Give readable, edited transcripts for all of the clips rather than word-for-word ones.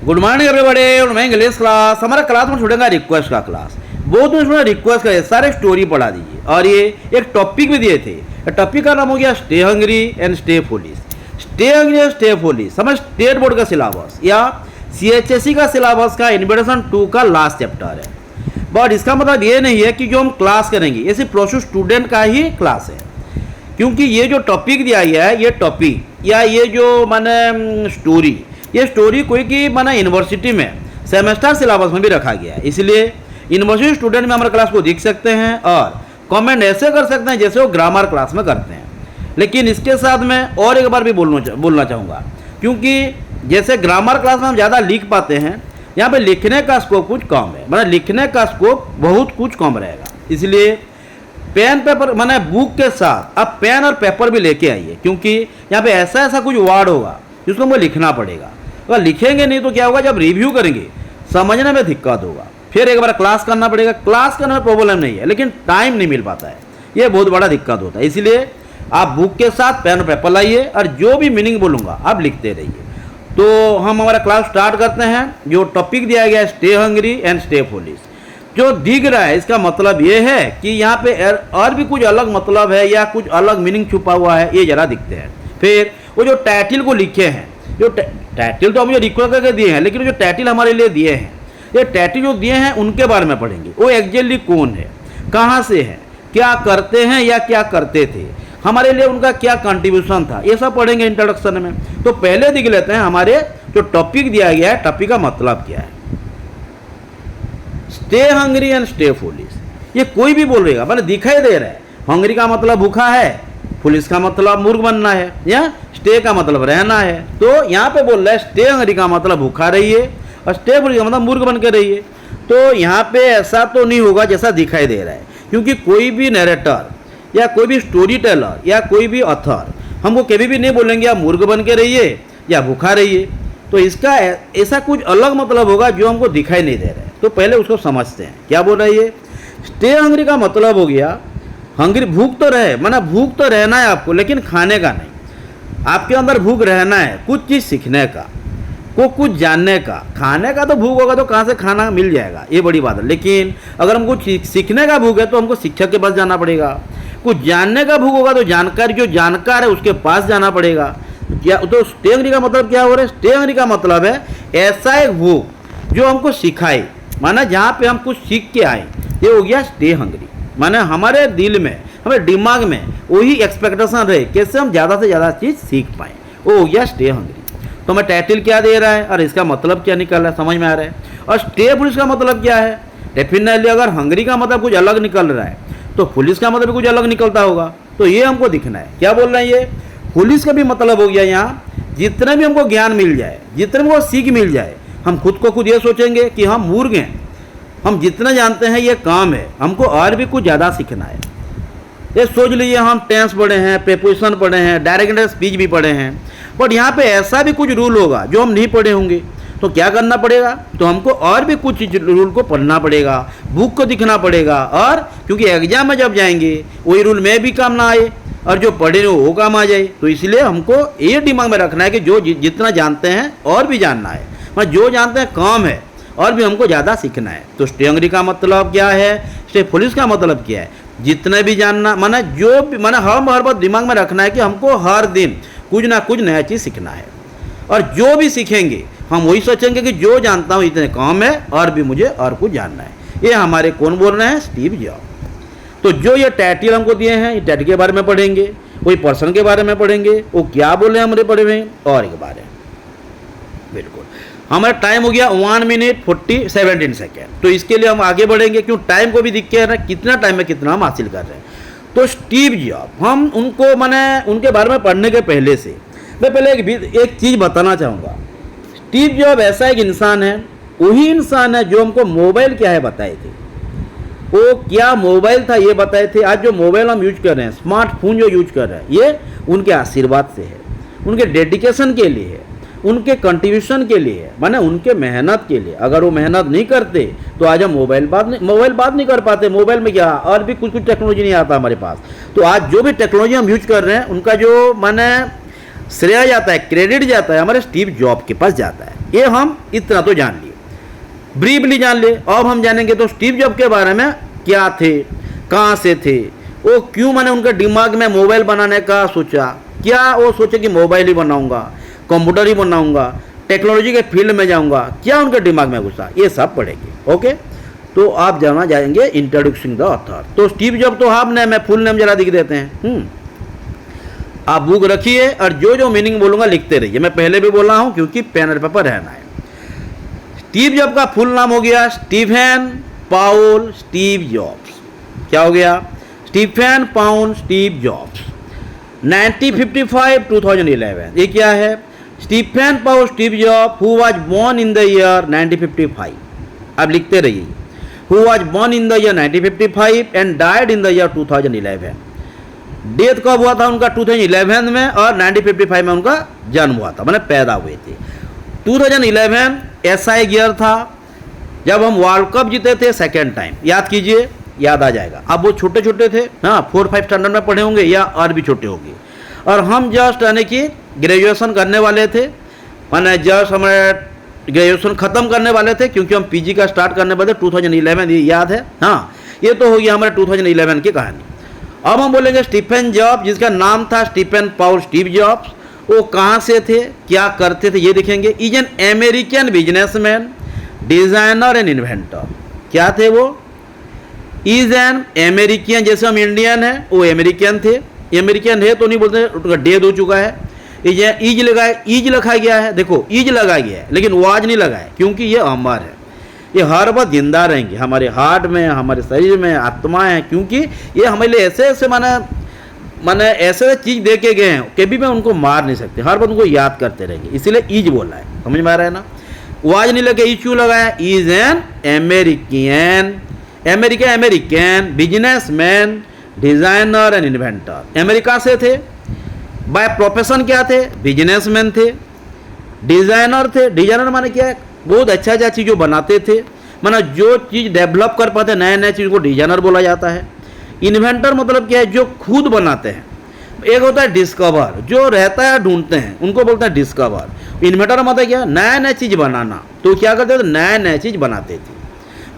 Good morning everybody. मैं English class, हमारा class में छोड़ेगा रिक्वेस्ट का क्लास। बहुत उसमें रिक्वेस्ट करे सारे स्टोरी पढ़ा दीजिए और ये एक टॉपिक भी दिए थे। टॉपिक का नाम हो गया stay hungry and stay foolish. Stay hungry and stay foolish हमारे स्टेट बोर्ड का सिलेबस या CHSE का सिलेबस का इन्विटेशन 2 का लास्ट चैप्टर है। बट इसका मतलब ये नहीं है कि जो हम क्लास करेंगे ये सिर्फ प्लस 2 स्टूडेंट का ही क्लास है, क्योंकि ये जो टॉपिक दिया गया है ये टॉपिक या ये जो माने स्टोरी, ये स्टोरी कोई की माना यूनिवर्सिटी में सेमेस्टर सिलेबस में भी रखा गया है। इसलिए यूनिवर्सिटी स्टूडेंट में हमारे क्लास को देख सकते हैं और कमेंट ऐसे कर सकते हैं जैसे वो ग्रामर क्लास में करते हैं। लेकिन इसके साथ में और एक बार भी बोलना चाहूँगा, क्योंकि जैसे ग्रामर क्लास में हम ज़्यादा लिख पाते हैं, यहाँ पे लिखने का स्कोप कुछ कम है, मतलब लिखने का स्कोप बहुत कुछ कम रहेगा। इसलिए पेन पेपर माने बुक के साथ आप पेन और पेपर भी लेके आइए, क्योंकि यहाँ पे ऐसा कुछ वर्ड होगा जिसको हमें लिखना पड़ेगा। अगर लिखेंगे नहीं तो क्या होगा, जब रिव्यू करेंगे समझने में दिक्कत होगा, फिर एक बार क्लास करना पड़ेगा। क्लास करने में प्रॉब्लम नहीं है, लेकिन टाइम नहीं मिल पाता है, ये बहुत बड़ा दिक्कत होता है। इसलिए आप बुक के साथ पेन और पेपर लाइए और जो भी मीनिंग बोलूँगा आप लिखते रहिए। तो हम हमारा क्लास स्टार्ट करते हैं। जो टॉपिक दिया गया है stay hungry and stay foolish, जो दिख रहा है इसका मतलब ये है कि यहाँ पे और भी कुछ अलग मतलब है या कुछ अलग मीनिंग छुपा हुआ है, ये जरा दिखते हैं। फिर वो जो टाइटल को लिखे हैं, जो टाइटल तो हम जो रिक्वेस्ट करके दिए हैं, लेकिन जो टाइटल हमारे लिए दिए हैं, ये टाइटल जो दिए हैं उनके बारे में पढ़ेंगे। वो एग्जैक्टली कौन है, कहाँ से है, क्या करते हैं या क्या करते थे, हमारे लिए उनका क्या कंट्रीब्यूशन था, ये सब पढ़ेंगे इंट्रोडक्शन में। तो पहले देख लेते हैं हमारे जो टॉपिक दिया गया है, टॉपिक का मतलब क्या है। Stay hungry and stay foolish, ये कोई भी बोल रहेगा, मतलब दिखाई दे रहा है। हंग्री का मतलब भूखा है, फुलिश का मतलब मूर्ख बनना है, या स्टे का मतलब रहना है। तो यहाँ पे बोल रहा है स्टे हंग्री का मतलब भूखा रहिए और स्टे फुलिश का मतलब मूर्ख बन के रहिए। तो यहाँ पे ऐसा तो नहीं होगा जैसा दिखाई दे रहा है, क्योंकि कोई भी नरेटर या कोई भी स्टोरी टेलर या कोई भी ऑथर हमको कभी भी नहीं बोलेंगे आप मूर्ख बन के रहिए या भूखा रहिए। तो इसका ऐसा कुछ अलग मतलब होगा जो हमको दिखाई नहीं दे रहा है। तो पहले उसको समझते हैं क्या बोल रहा है ये। स्टे हंग्री का मतलब हो गया, हंग्री भूख तो रहे, माना भूख तो रहना है आपको, लेकिन खाने का नहीं। आपके अंदर भूख रहना है कुछ चीज़ सीखने का, को कुछ जानने का। खाने का तो भूख होगा तो कहाँ से खाना मिल जाएगा, ये बड़ी बात है। लेकिन अगर हमको सीखने का भूख है तो हमको शिक्षक के पास जाना पड़ेगा। कुछ जानने का भूख होगा तो जानकारी, जो जानकार है उसके पास जाना पड़ेगा। क्या तो स्टे हंग्री का मतलब क्या हो रहा है। स्टे हंग्री का मतलब है ऐसा एक भूख जो हमको सिखाए, माना जहाँ पे हम कुछ सीख के आए, ये हो गया स्टे हंग्री। माने हमारे दिल में, हमारे दिमाग में वही एक्सपेक्टेशन रहे कैसे हम ज़्यादा से ज़्यादा चीज़ सीख पाएँ, वो हो गया स्टे हंग्री। तो हमें टाइटल क्या दे रहा है और इसका मतलब क्या निकल रहा है, समझ में आ रहा है। और स्टे फुलिश का मतलब क्या है। डेफिनेटली अगर हंग्री का मतलब कुछ अलग निकल रहा है तो फुलिश का मतलब भी कुछ अलग निकलता होगा। तो ये हमको दिखना है क्या बोल रहे हैं ये। फुलिश का भी मतलब हो गया यहाँ जितना भी हमको ज्ञान मिल जाए, जितना भी वो सीख मिल जाए, हम खुद को खुद ये सोचेंगे कि हम मूर्ख हैं, हम जितना जानते हैं ये काम है, हमको और भी कुछ ज़्यादा सीखना है। ये सोच लीजिए हम टेंस पढ़े हैं, प्रीपोजिशन पढ़े हैं, डायरेक्ट स्पीच भी पढ़े हैं, बट यहाँ पे ऐसा भी कुछ रूल होगा जो हम नहीं पढ़े होंगे। तो क्या करना पड़ेगा, तो हमको और भी कुछ रूल को पढ़ना पड़ेगा, बुक को दिखना पड़ेगा। और क्योंकि एग्जाम में जब जाएंगे वही रूल में भी काम ना आए और जो पढ़े वो काम आ जाए। तो इसलिए हमको ये दिमाग में रखना है कि जो जितना जानते हैं और भी जानना है, मतलब जो जानते हैं काम है और भी हमको ज़्यादा सीखना है। तो स्टे हंग्री का मतलब क्या है, स्टे फुलिश का मतलब क्या है, जितना भी जानना, माना जो भी, माना हर बार दिमाग में रखना है कि हमको हर दिन कुछ ना कुछ नया चीज़ सीखना है। और जो भी सीखेंगे हम वही सोचेंगे कि जो जानता हूँ इतने काम है और भी मुझे और कुछ जानना है। ये हमारे कौन बोल रहे हैं, स्टीव जॉब। तो जो ये टाइटल हमको दिए हैं, ये टाइटल के बारे में पढ़ेंगे, कोई पर्सन के बारे में पढ़ेंगे, वो क्या बोले हमारे पढ़े हुए और एक बारे। बिल्कुल हमारा टाइम हो गया 1 मिनट 17 सेकेंड। तो इसके लिए हम आगे बढ़ेंगे, क्यों टाइम को भी दिख के रहा है कितना टाइम में कितना हम हासिल कर रहे हैं। तो स्टीव जॉब, हम उनको मैंने उनके बारे में पढ़ने के पहले से मैं पहले एक चीज़ बताना चाहूँगा। स्टीव जॉब ऐसा एक इंसान है, वही इंसान है जो हमको मोबाइल क्या है बताए थे, वो क्या मोबाइल था ये बताए थे। आज जो मोबाइल हम यूज कर रहे हैं, स्मार्टफोन जो यूज कर रहे हैं, ये उनके आशीर्वाद से है, उनके डेडिकेशन के लिए है, उनके कंट्रीब्यूशन के लिए है, माने उनके मेहनत के लिए। अगर वो मेहनत नहीं करते तो आज हम मोबाइल बात नहीं कर पाते। मोबाइल में क्या और भी कुछ टेक्नोलॉजी नहीं आता हमारे पास। तो आज जो भी टेक्नोलॉजी हम यूज कर रहे हैं उनका जो माने श्रेय जाता है, क्रेडिट जाता है हमारे स्टीव जॉब के पास जाता है। ये हम इतना तो जान लिए, ब्रीफली जान लिए। अब हम जानेंगे तो स्टीव जॉब के बारे में, क्या थे, कहाँ से थे, वो क्यों मैंने उनके दिमाग में मोबाइल बनाने का सोचा, क्या वो सोचे कि मोबाइल ही बनाऊंगा, कंप्यूटर ही बनाऊंगा, टेक्नोलॉजी के फील्ड में जाऊंगा, क्या उनके दिमाग में घुसा, ये सब पढ़ेंगे। ओके, तो आप जाना जाएंगे इंट्रोड्यूसिंग द ऑथर। तो स्टीव जॉब तो आपने, मैं फुल नेम जरा लिख देते हैं। आप बुक रखिए और जो जो मीनिंग बोलूंगा लिखते रहिए। मैं पहले भी बोला हूं क्योंकि पेन और पेपर रहना है। स्टीव जॉब का फुल नाम हो गया स्टीफन पाउल स्टीव जॉब्स। क्या हो गया? Stephen Paul Steve Jobs. 1955 2011। ये क्या है? Stephen Paul Steve Job who was born in the year 1955। आप लिखते रहिए, who was born in the year 1955 and died in the year 2011। Death कब हुआ था उनका? 2011 में, और 1955 में उनका जन्म हुआ था, मैंने पैदा हुए थे। 2011 ऐसा एक ईयर था जब हम वर्ल्ड कप जीते थे सेकेंड टाइम। याद कीजिए, याद आ जाएगा। अब वो छोटे छोटे थे, हाँ 4-5 स्टैंडर्ड में पढ़े होंगे या और भी छोटे होंगे, और हम जस्ट यानी कि ग्रेजुएशन करने वाले थे, मैंने जस्ट हमारे ग्रेजुएशन ख़त्म करने वाले थे क्योंकि हम पीजी का स्टार्ट करने वाले थे 2011। ये याद है? हाँ, ये तो हो गया हमारे 2011 की कहानी। अब हम बोलेंगे स्टीफन जॉब, जिसका नाम था स्टीफन पाउल स्टीव जॉब्स, वो कहाँ से थे, क्या करते थे, ये देखेंगे। Is an American businessman, designer and inventor. क्या थे वो? इज एन अमेरिकन, जैसे हम इंडियन है, वो अमेरिकन थे। अमेरिकन है तो नहीं बोलते, उनका डेथ हो चुका है। इज लगाए, इज लिखा गया है, देखो इज लगा गया है, लेकिन वाज नहीं लगा है क्योंकि ये अमर है, ये हर वक्त जिंदा रहेंगे हमारे हार्ट में, हमारे शरीर में, आत्मा है, क्योंकि ये हमारे लिए ऐसे ऐसे माने ऐसे चीज़ दे के गए हैं, कभी भी उनको मार नहीं सकते, हर वक्त उनको याद करते रहेंगे, इसीलिए ईज बोला है। समझ में आ रहा है ना? वाज नहीं लगे, ईज क्यों लगाया? Is an American businessman, designer and inventor. America से थे, बाय प्रोफेशन क्या थे? बिजनेसमैन थे, डिजाइनर थे। डिजाइनर माने क्या है? बहुत अच्छा अच्छा चीज़ जो बनाते थे, माना जो चीज़ डेवलप कर पाते, नए नए चीज़ को डिजाइनर बोला जाता है। इन्वेंटर मतलब क्या है? जो खुद बनाते हैं। एक होता है डिस्कवर, जो रहता है ढूंढते हैं, उनको बोलते हैं डिस्कवर। इन्वेंटर मतलब क्या? नया नया चीज़ बनाना। तो क्या करते थे? नया नया चीज़ बनाते थे,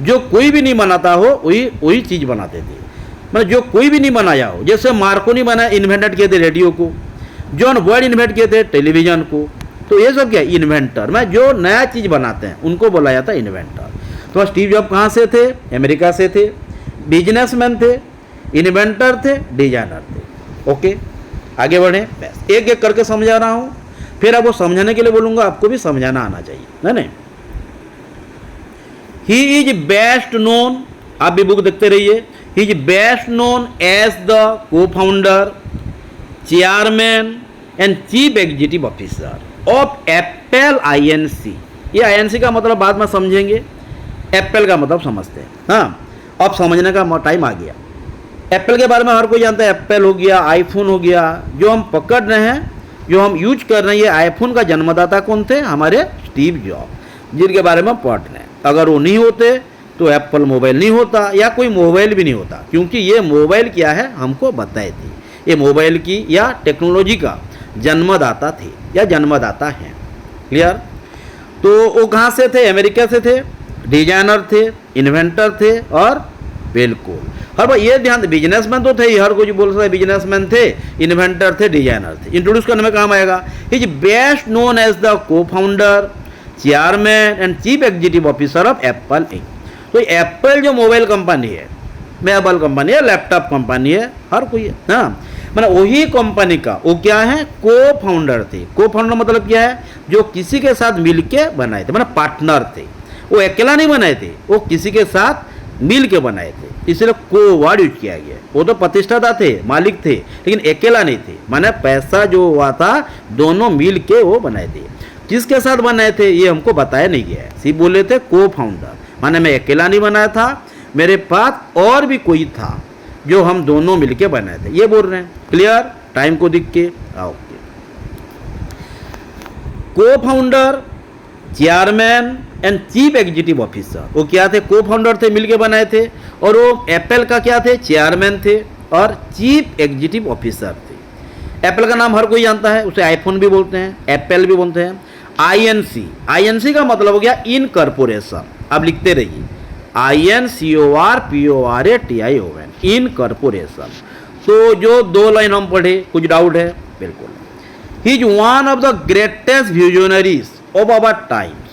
जो कोई भी नहीं बनाता हो वही चीज़ बनाते थे, मतलब जो कोई भी नहीं बनाया हो। जैसे मार्कोनी बनाया, इन्वेंटेड किए थे रेडियो को। जॉन वर्ड इन्वेंट किए थे टेलीविजन को। तो ये सब क्या? इन्वेंटर, मैं जो नया चीज़ बनाते हैं उनको बोला जाता है इन्वेंटर। तो स्टीव जॉब कहाँ से थे? अमेरिका से थे, बिजनेसमैन थे, इन्वेंटर थे, डिजाइनर थे। ओके, आगे बढ़े। बस एक एक करके समझा रहा हूँ, फिर आपको समझाने के लिए बोलूँगा, आपको भी समझाना आना चाहिए, है ना? ही इज बेस्ट नोन, आप भी बुक देखते रहिए। He is best known as the cofounder, chairman and chief executive officer of Apple INC। ये INC का मतलब बाद में समझेंगे, एप्पल का मतलब समझते हैं। हाँ, अब समझने का टाइम आ गया। एप्पल के बारे में हर कोई जानता है, एप्पल हो गया, आईफोन हो गया, जो हम पकड़ रहे हैं, जो हम यूज कर रहे हैं। ये आईफोन का जन्मदाता कौन थे? हमारे स्टीव जॉब, जिनके बारे में पढ़ रहे हैं। अगर वो नहीं होते तो एप्पल मोबाइल नहीं होता, या कोई मोबाइल भी नहीं होता, क्योंकि ये मोबाइल क्या है हमको बताए थे। ये मोबाइल की या टेक्नोलॉजी का जन्मदाता थे या जन्मदाता हैं। क्लियर? तो वो कहाँ से थे? अमेरिका से थे, डिजाइनर थे, इन्वेंटर थे, और बिल्कुल हर बार ये ध्यान, बिजनेसमैन तो थे ही, हर कोई बोल सकता है बिजनेसमैन थे, इन्वेंटर थे, डिजाइनर थे। इंट्रोड्यूस करने में काम आएगा। Is best known as the cofounder, chairman and chief executive officer of Apple Inc. तो एप्पल जो मोबाइल कंपनी है, मेबल कंपनी है, लैपटॉप कंपनी है, हर कोई है। हाँ, मतलब वही कंपनी का वो क्या है? को फाउंडर थे। को फाउंडर मतलब क्या है? जो किसी के साथ मिलके बनाए थे, मतलब पार्टनर थे। वो अकेला नहीं बनाए थे, वो किसी के साथ मिल के बनाए थे, इसलिए को वर्ड यूज किया गया। वो तो प्रतिष्ठाता थे, मालिक थे, लेकिन अकेला नहीं थे। माने पैसा जो हुआ था दोनों मिल के वो बनाए थे। किसके साथ बनाए थे ये हमको बताया नहीं गया है, सिर्फ बोले थे को फाउंडर, माने मैं अकेला नहीं बनाया था, मेरे पास और भी कोई था जो हम दोनों मिलके बनाए थे, ये बोल रहे हैं। क्लियर? टाइम को दिख के ओके। को founder, chairman and chief executive officer, वो क्या थे? को फाउंडर थे, मिलके बनाए थे। और वो एप्पल का क्या थे? चेयरमैन थे और चीफ एग्जीक्यूटिव ऑफिसर थे। एप्पल का नाम हर कोई जानता है, उसे आईफोन भी बोलते हैं, एप्पल भी बोलते हैं। INC का मतलब हो गया इनकॉर्पोरेशन। अब लिखते रहिए INCORPORATION, इनकॉर्पोरेशन। तो जो 2 लाइन हम पढ़े, कुछ डाउट है? बिल्कुल। He is one of the greatest visionaries of our times.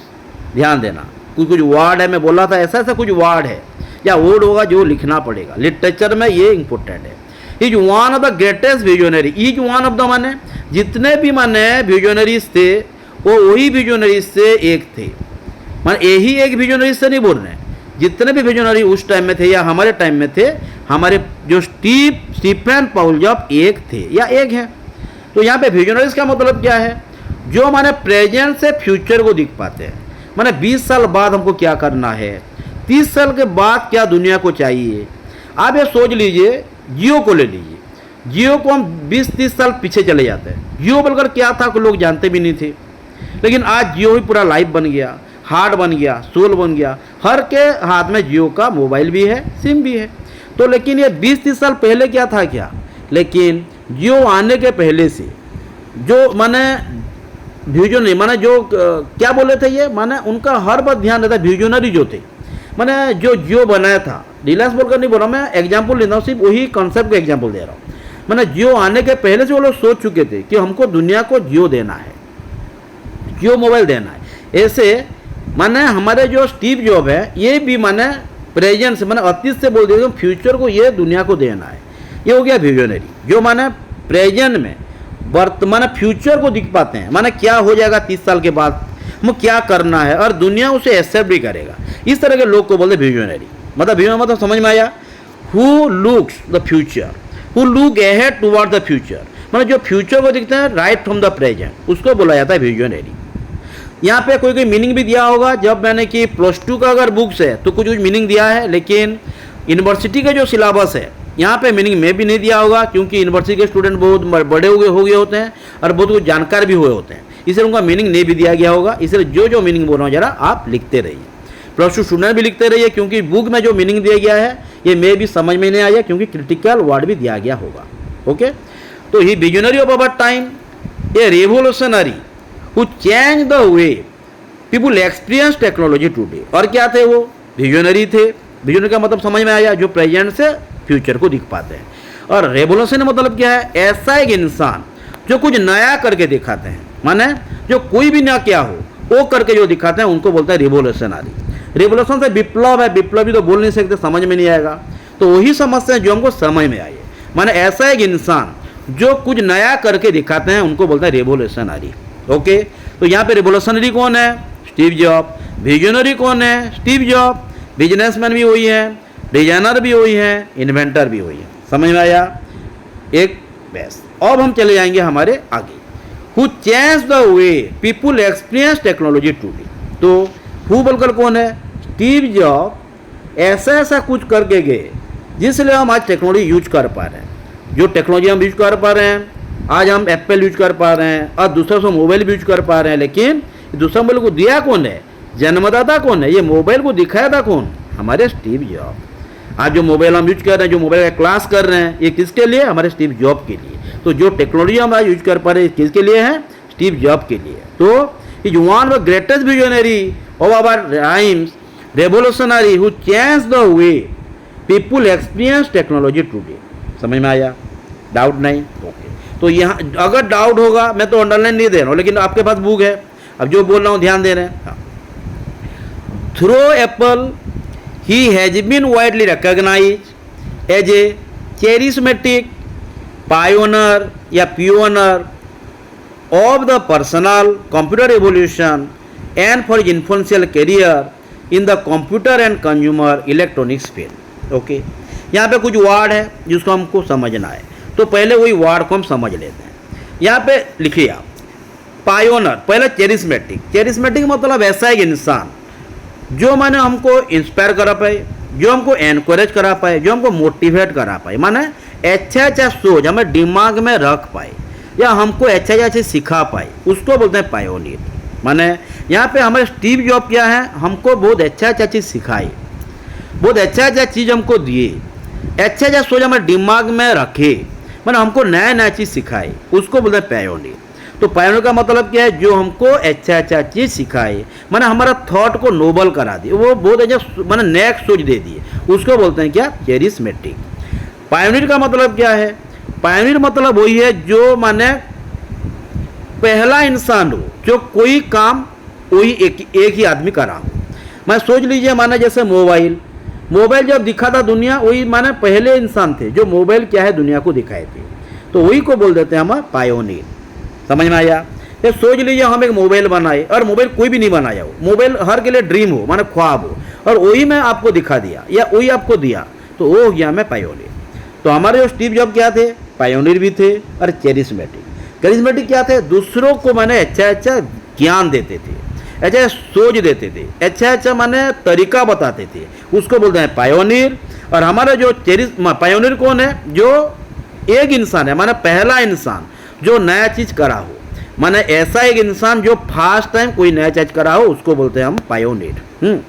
ध्यान देना, कुछ वर्ड है, मैं बोला था ऐसा ऐसा कुछ वर्ड है या वर्ड होगा जो लिखना पड़ेगा, लिटरेचर में ये इंपॉर्टेंट है। Is one of the greatest visionary. Is one of the माने जितने भी माने विजनरीज थे वो वही विजनरीज से एक थे, माने यही एक विजनरीज से नहीं बोल रहे हैं, जितने भी विजनरी उस टाइम में थे या हमारे टाइम में थे, हमारे जो स्टीफन पाउल जॉब एक थे या एक है। तो यहाँ पे विजनरीज का मतलब क्या है? जो माने प्रेजेंट से फ्यूचर को दिख पाते हैं, माने 20 साल बाद हमको क्या करना है, 30 साल के बाद क्या दुनिया को चाहिए। आप ये सोच लीजिए, जियो को ले लीजिए, जियो को हम 20-30 साल पीछे चले जाते हैं। जियो बोलकर क्या था, कोई लोग जानते भी नहीं थे, लेकिन आज जियो ही पूरा लाइफ बन गया, हार्ट बन गया, सोल बन गया, हर के हाथ में जियो का मोबाइल भी है, सिम भी है। तो लेकिन ये 20-30 साल पहले क्या था क्या, लेकिन जियो आने के पहले से जो माने विजनरी माने जो क्या बोले थे ये, माने उनका हर बात ध्यान रहता, विजनरी जो थे, माने जो जियो बनाया था, रिलायंस बोलकर नहीं बोल रहा मैं, एग्जाम्पल लेता हूँ, सिर्फ वही कॉन्सेप्ट का एग्जाम्पल दे रहा हूँ। माने जियो आने के पहले से वो लोग सोच चुके थे कि हमको दुनिया को जियो देना है, जियो मोबाइल देना है। ऐसे माने हमारे जो स्टीव जॉब है ये भी माने प्रेजेंट से माने अतीत से बोल दिया, फ्यूचर को ये दुनिया को देना है, ये हो गया विजनरी। जो माने प्रेजेंट में वर्तमान फ्यूचर को दिख पाते हैं, माने क्या हो जाएगा 30 साल के बाद, हमें क्या करना है और दुनिया उसे एक्सेप्ट भी करेगा, इस तरह के लोग को बोलते विजनरी। मतलब विजनरी मतलब समझ में आया, who looks the future, who look ahead toward the future, मतलब जो फ्यूचर को दिखते हैं राइट फ्रॉम द प्रेजेंट, उसको बोला जाता है विजनरी। यहाँ पे कोई मीनिंग भी दिया होगा, जब मैंने कि +2 का अगर बुक्स है तो कुछ मीनिंग दिया है, लेकिन यूनिवर्सिटी का जो सिलेबस है यहाँ पे मीनिंग में भी नहीं दिया होगा, क्योंकि यूनिवर्सिटी के स्टूडेंट बहुत बड़े हो गए होते हैं और बहुत कुछ जानकार भी हुए होते हैं, इसलिए उनका मीनिंग नहीं भी दिया गया होगा। इसलिए जो मीनिंग बोल रहा हूँ जरा आप लिखते रहिए, +2 स्टूडेंट भी लिखते रहिए, क्योंकि बुक में जो मीनिंग दिया गया है ये मे भी समझ में नहीं आया, क्योंकि क्रिटिकल वर्ड भी दिया गया होगा। ओके, तो he visionary of our time, a revolutionary who change the way people experience technology today. और क्या थे वो? विजनरी थे। विजनरी का मतलब समझ में आया, जो प्रेजेंट से फ्यूचर को दिख पाते हैं। और रेवोल्यूशन मतलब क्या है? ऐसा एक इंसान जो कुछ नया करके दिखाते हैं, माने जो कोई भी ना क्या हो वो करके जो दिखाते हैं उनको बोलते हैं रिवोल्यूशनरी। रिवोल्यूशन से विप्लव है, विप्लवी तो बोल नहीं सकते, समझ में नहीं आएगा, तो वही समझते हैं जो हमको समझ में आए, माने ऐसा एक इंसान जो कुछ नया करके दिखाते हैं उनको बोलते हैं रिवोल्यूशनरी। ओके, तो यहाँ पे रिवोल्यूशनरी कौन है? Steve job. विजनरी कौन है? Steve job. बिजनेसमैन भी वही है, डिजाइनर भी वही है, इन्वेंटर भी वही है। समझ में आया? एक बेस। अब हम चले जाएंगे हमारे आगे। Who change the way people experience technology today. तो हु बोलकर कौन है? स्टीव जॉब ऐसा ऐसा कुछ करके गए जिसलिए हम आज टेक्नोलॉजी यूज कर पा रहे हैं। जो टेक्नोलॉजी हम यूज कर पा रहे हैं, आज हम एप्पल यूज कर पा रहे हैं और दूसरे से मोबाइल भी यूज कर पा रहे हैं, लेकिन दूसरा मोबाइल को दिया कौन है? जन्मदाता कौन है? ये मोबाइल को दिखाया था कौन? हमारे स्टीव जॉब। आज जो मोबाइल हम यूज कर रहे हैं, जो मोबाइल का क्लास कर रहे हैं, ये किसके लिए? हमारे स्टीव जॉब के लिए। तो जो टेक्नोलॉजी हम आज यूज कर पा रहे हैं किसके लिए है? स्टीव जॉब के लिए। तो is one of the greatest visionary of our times, revolutionary who change the way people experience technology today. समझ में आया? डाउट नहीं? ओके, तो यहाँ अगर डाउट होगा, मैं तो अंडरलाइन नहीं दे रहा हूँ, लेकिन आपके पास बुक है, अब जो बोल रहा हूँ ध्यान दे रहे हैं। Through Apple he has been widely recognized as a charismatic pioneer या pioneer of the personal computer revolution and for his influential career in the computer and consumer electronics field. Okay, यहाँ पे कुछ वर्ड है जिसको हमको समझना है, तो पहले वही वर्ड को हम समझ लेते हैं। यहाँ पे लिखिए आप, पायोनर, पहले चेरिस्मेटिक। चेरिस्मेटिक मतलब ऐसा एक इंसान जो माने हमको इंस्पायर करा पाए, जो हमको एनकरेज करा पाए, जो हमको मोटिवेट करा पाए, माने अच्छा अच्छा सोच हमें दिमाग में रख पाए या हमको अच्छा अच्छा सिखा पाए, उसको बोलते हैं पायोनियर। माने यहाँ पे हमारे स्टीव जॉब क्या है? हमको बहुत अच्छा चीज़ सिखाई, बहुत अच्छा चीज़ हमको दिए, अच्छा सोच हमारे दिमाग में रखे, माने हमको नया नया चीज़ सिखाए, उसको बोलते हैं पायोनियर। तो पायोनियर का मतलब क्या है, जो हमको अच्छा अच्छा चीज़ सिखाए, माने हमारा थॉट को नोबल करा दिए, वो बहुत अच्छा माने नेक्स्ट सोच दे दिए, उसको बोलते हैं क्या, कैरिस्मेटिक। पायोनियर का मतलब क्या है, पायोनियर मतलब वही है जो माने पहला इंसान हो जो कोई काम वही एक ही आदमी करा हो। मैं सोच लीजिए, माने जैसे मोबाइल जब दिखा था दुनिया, वही माने पहले इंसान थे जो मोबाइल क्या है दुनिया को दिखाए थे, तो वही को बोल देते हैं हम पायोनियर। समझ में आया। ये सोच लीजिए हम एक मोबाइल बनाए, और मोबाइल कोई भी नहीं बनाया हो, मोबाइल हर के लिए ड्रीम हो, माने ख्वाब हो, और वही मैं आपको दिखा दिया या वही आपको दिया, तो वो हो गया मैं पायोनियर। तो हमारे जो स्टीव जॉब क्या थे, पायोनियर भी थे और कैरिस्मेटिक। कैरिस्मेटिक क्या थे, दूसरों को माने अच्छा अच्छा ज्ञान देते थे, अच्छा सोच देते थे, अच्छा अच्छा माने तरीका बताते थे, उसको बोलते हैं पायोनियर। और हमारा जो पायोनियर कौन है, जो एक इंसान है, माने पहला इंसान जो नया चीज करा हो, माने ऐसा एक इंसान जो फर्स्ट टाइम कोई नया चीज करा हो, उसको बोलते हैं हम पायोनियर।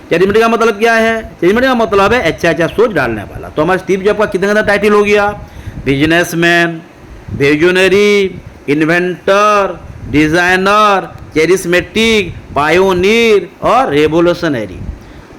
कैरिस्मेटिक का मतलब क्या है, कैरिस्मेटिक का मतलब है अच्छा अच्छा सोच डालने वाला। तो हमारा स्टीव जॉब का कितना टाइटल हो गया, businessman, visionary, inventor, designer, charismatic, pioneer और रेवोल्यूशनरी।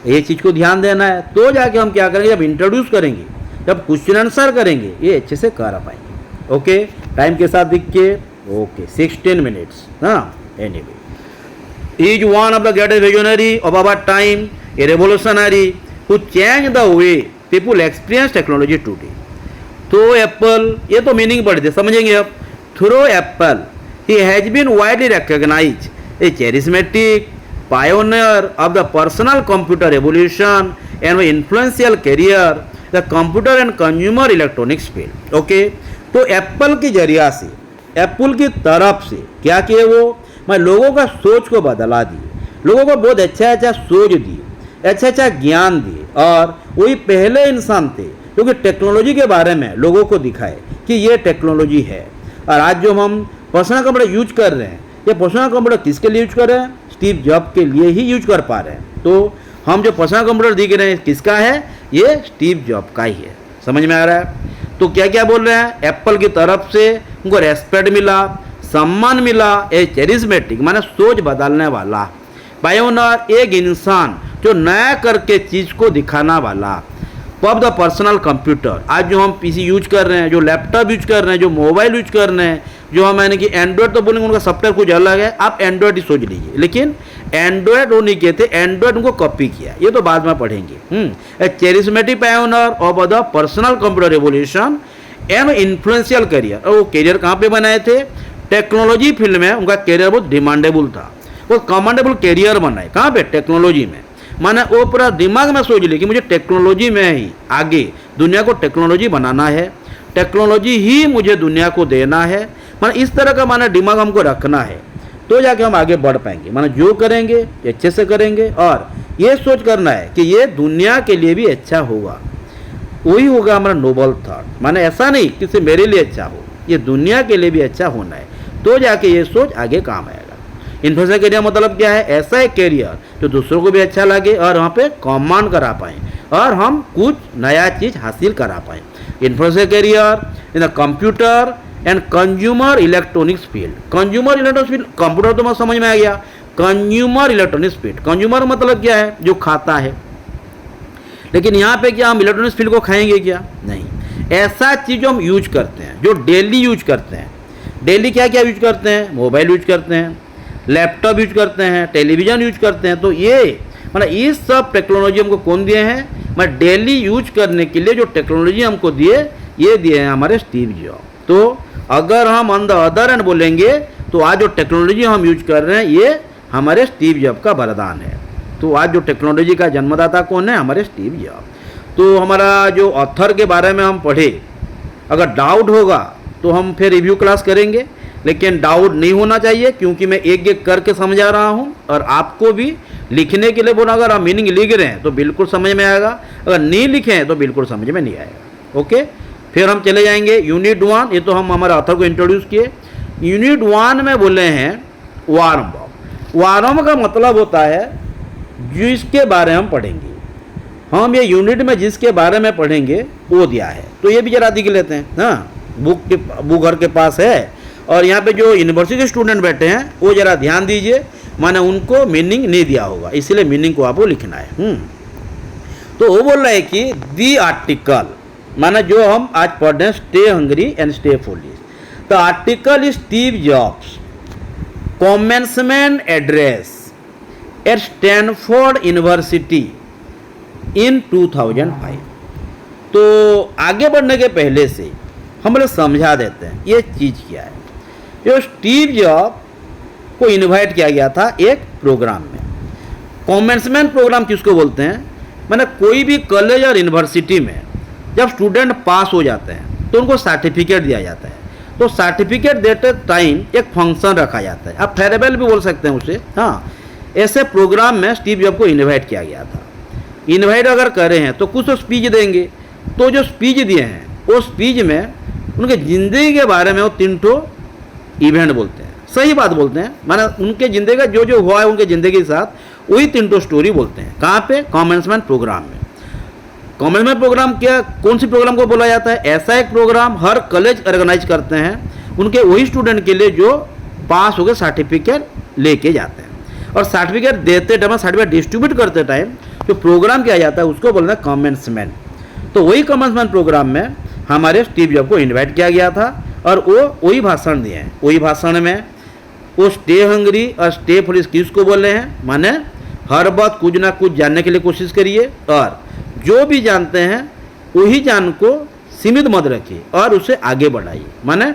ये चीज़ को ध्यान देना है, तो जाके हम क्या करेंगे, जब इंट्रोड्यूस करेंगे, जब क्वेश्चन आंसर करेंगे, ये अच्छे से कर पाएंगे। ओके, टाइम के साथ दिख के, ओके 16 मिनट्स। हाँ, anyway, is one of the greatest visionary of our time, a revolutionary who change the way people experience technology today. तो एप्पल, ये तो मीनिंग पढ़ दे, समझेंगे अब। Through Apple he has been widely recognized a charismatic pioneer of the personal computer revolution and an influential career the computer and consumer electronics field। Okay, तो Apple के जरिया से, एप्पल की तरफ से क्या किए वो, मैं लोगों का सोच को बदला दिए, लोगों को बहुत अच्छा अच्छा सोच दिए, अच्छा अच्छा ज्ञान दिए, और वही पहले इंसान थे जो कि टेक्नोलॉजी के बारे में लोगों को दिखाए कि ये टेक्नोलॉजी है। और आज जो हम पर्सनल कंप्यूटर यूज कर रहे हैं, ये पर्सनल कंप्यूटर किसके लिए यूज कर रहे हैं, स्टीव जॉब के लिए ही यूज कर पा रहे हैं। तो हम जो पर्सनल कंप्यूटर दिख रहे हैं किसका है, ये स्टीव जॉब का ही है। समझ में आ रहा है। तो क्या क्या बोल रहे हैं, एप्पल की तरफ से उनको रेस्पेक्ट मिला, सम्मान मिला, ए कैरिस्मेटिक माने सोच बदलने वाला, पायोनियर एक इंसान जो नया करके चीज़ को दिखाना वाला, ऑफ द पर्सनल कंप्यूटर। आज जो हम पीसी यूज कर रहे हैं, जो लैपटॉप यूज कर रहे हैं, जो मोबाइल यूज कर रहे हैं, जो हम यानी कि एंड्रॉयड तो बोलेंगे, उनका सॉफ्टवेयर कुछ अलग है, आप एंड्रॉयड ही सोच लीजिए, लेकिन एंड्रॉयड वो नहीं कहते, एंड्रॉयड उनको कॉपी किया, ये तो बाद में पढ़ेंगे। Charismatic pioneer of the personal computer revolution and influential career. वो करियर कहाँ पे बनाए थे, टेक्नोलॉजी फील्ड में उनका करियर बहुत डिमांडेबल था, वो कमांडेबल करियर बनाए, कहाँ पे, टेक्नोलॉजी में। माने वो पूरा दिमाग में सोच ली कि मुझे टेक्नोलॉजी में ही आगे दुनिया को टेक्नोलॉजी बनाना है, टेक्नोलॉजी ही मुझे दुनिया को देना है, माने इस तरह का माने दिमाग हमको रखना है, तो जाके हम आगे बढ़ पाएंगे। माने जो करेंगे ये अच्छे से करेंगे, और ये सोच करना है कि ये दुनिया के लिए भी अच्छा होगा, वही होगा हमारा नोबल थॉट। माने ऐसा नहीं कि सिर्फ मेरे लिए अच्छा हो, ये दुनिया के लिए भी अच्छा होना है, तो जाके ये सोच आगे काम आएगा। इन्फ्लुएंसर करियर मतलब क्या है, ऐसा एक करियर जो दूसरों को भी अच्छा लगे और वहाँ पे कमांड करा पाएँ और हम कुछ नया चीज़ हासिल करा पाएँ। Influencer career in the computer and consumer electronics field. Consumer electronics field, computer तो मैं समझ में आ गया, कंज्यूमर इलेक्ट्रॉनिक्स फील्ड, कंज्यूमर मतलब क्या है, जो खाता है, लेकिन यहाँ पे क्या हम इलेक्ट्रॉनिक्स फील्ड को खाएंगे क्या, नहीं। ऐसा चीज़ जो हम यूज करते हैं, जो डेली यूज करते हैं, डेली क्या क्या यूज करते हैं, मोबाइल यूज करते हैं, लैपटॉप यूज करते हैं, टेलीविज़न यूज करते हैं, तो ये मतलब ये सब टेक्नोलॉजी हमको कौन दिए हैं, मैं डेली यूज करने के लिए जो टेक्नोलॉजी हमको दिए, ये दिए हैं हमारे स्टीव जॉब। तो अगर हम ऑन द अदर एंड बोलेंगे, तो आज जो टेक्नोलॉजी हम यूज कर रहे हैं, ये हमारे स्टीव जॉब का वरदान है। तो आज जो टेक्नोलॉजी का जन्मदाता कौन है, हमारे स्टीव जॉब। तो हमारा जो ऑथर के बारे में हम पढ़े, अगर डाउट होगा तो हम फिर रिव्यू क्लास करेंगे, लेकिन डाउट नहीं होना चाहिए, क्योंकि मैं एक एक करके समझा रहा हूँ, और आपको भी लिखने के लिए बोला, अगर आप मीनिंग लिख रहे हैं तो बिल्कुल समझ में आएगा, अगर नहीं लिखे हैं तो बिल्कुल समझ में नहीं आएगा। ओके, फिर हम चले जाएंगे यूनिट 1। ये तो हम हमारे ऑथर को इंट्रोड्यूस किए। यूनिट 1 में बोले हैं वार्म अप। वार्म अप का मतलब होता है जिसके बारे में हम पढ़ेंगे, हम ये यूनिट में जिसके बारे में पढ़ेंगे वो दिया है, तो ये भी जरा दिख लेते हैं। हाँ, बुक घर के पास है, और यहाँ पे जो यूनिवर्सिटी के स्टूडेंट बैठे हैं वो ज़रा ध्यान दीजिए, माने उनको मीनिंग नहीं दिया होगा, इसलिए मीनिंग को आपको लिखना है। तो वो बोल रहा है कि दी आर्टिकल, माने जो हम आज पढ़ रहे हैं stay hungry and stay foolish, the article is Steve Jobs commencement address at Stanford University in 2005। तो आगे बढ़ने के पहले से हम लोग समझा देते हैं ये चीज़ क्या है। जो स्टीव जॉब को इनवाइट किया गया था एक प्रोग्राम में। कमेंसमेंट प्रोग्राम किसको बोलते हैं, मैंने कोई भी कॉलेज और यूनिवर्सिटी में जब स्टूडेंट पास हो जाते हैं तो उनको सर्टिफिकेट दिया जाता है। तो सर्टिफिकेट देते टाइम एक फंक्शन रखा जाता है, आप फेयरवेल भी बोल सकते हैं उसे। हाँ, ऐसे प्रोग्राम में स्टीव जॉब को इनवाइट किया गया था। इनवाइट अगर करे हैं तो कुछ तो स्पीच देंगे। तो जो स्पीच दिए हैं वो स्पीच में उनके ज़िंदगी के बारे में वो 3 ठो इवेंट बोलते हैं, सही बात बोलते हैं, माने उनके ज़िंदगी का जो जो हुआ है उनके ज़िंदगी के साथ वही 3 ठो स्टोरी बोलते हैं। कहाँ पे, कमेंसमेंट प्रोग्राम में। कमेंसमेंट प्रोग्राम क्या, कौन सी प्रोग्राम को बोला जाता है, ऐसा एक प्रोग्राम हर कॉलेज ऑर्गेनाइज करते हैं उनके वही स्टूडेंट के लिए जो पास हो गए सर्टिफिकेट लेके जाते हैं। और सर्टिफिकेट देते टाइम, सर्टिफिकेट डिस्ट्रीब्यूट करते टाइम जो प्रोग्राम किया जाता है उसको बोलते हैं कमेंसमेंट। तो वही कमेंसमेंट प्रोग्राम में हमारे स्टीव जॉब को इनवाइट किया गया था और वो वही भाषण दिए हैं। वही भाषण में वो स्टे हंग्री और स्टे फूलिश किसको बोले हैं, माने हर बात कुछ ना कुछ जानने के लिए कोशिश करिए और जो भी जानते हैं वही जान को सीमित मत रखिए और उसे आगे बढ़ाइए। माने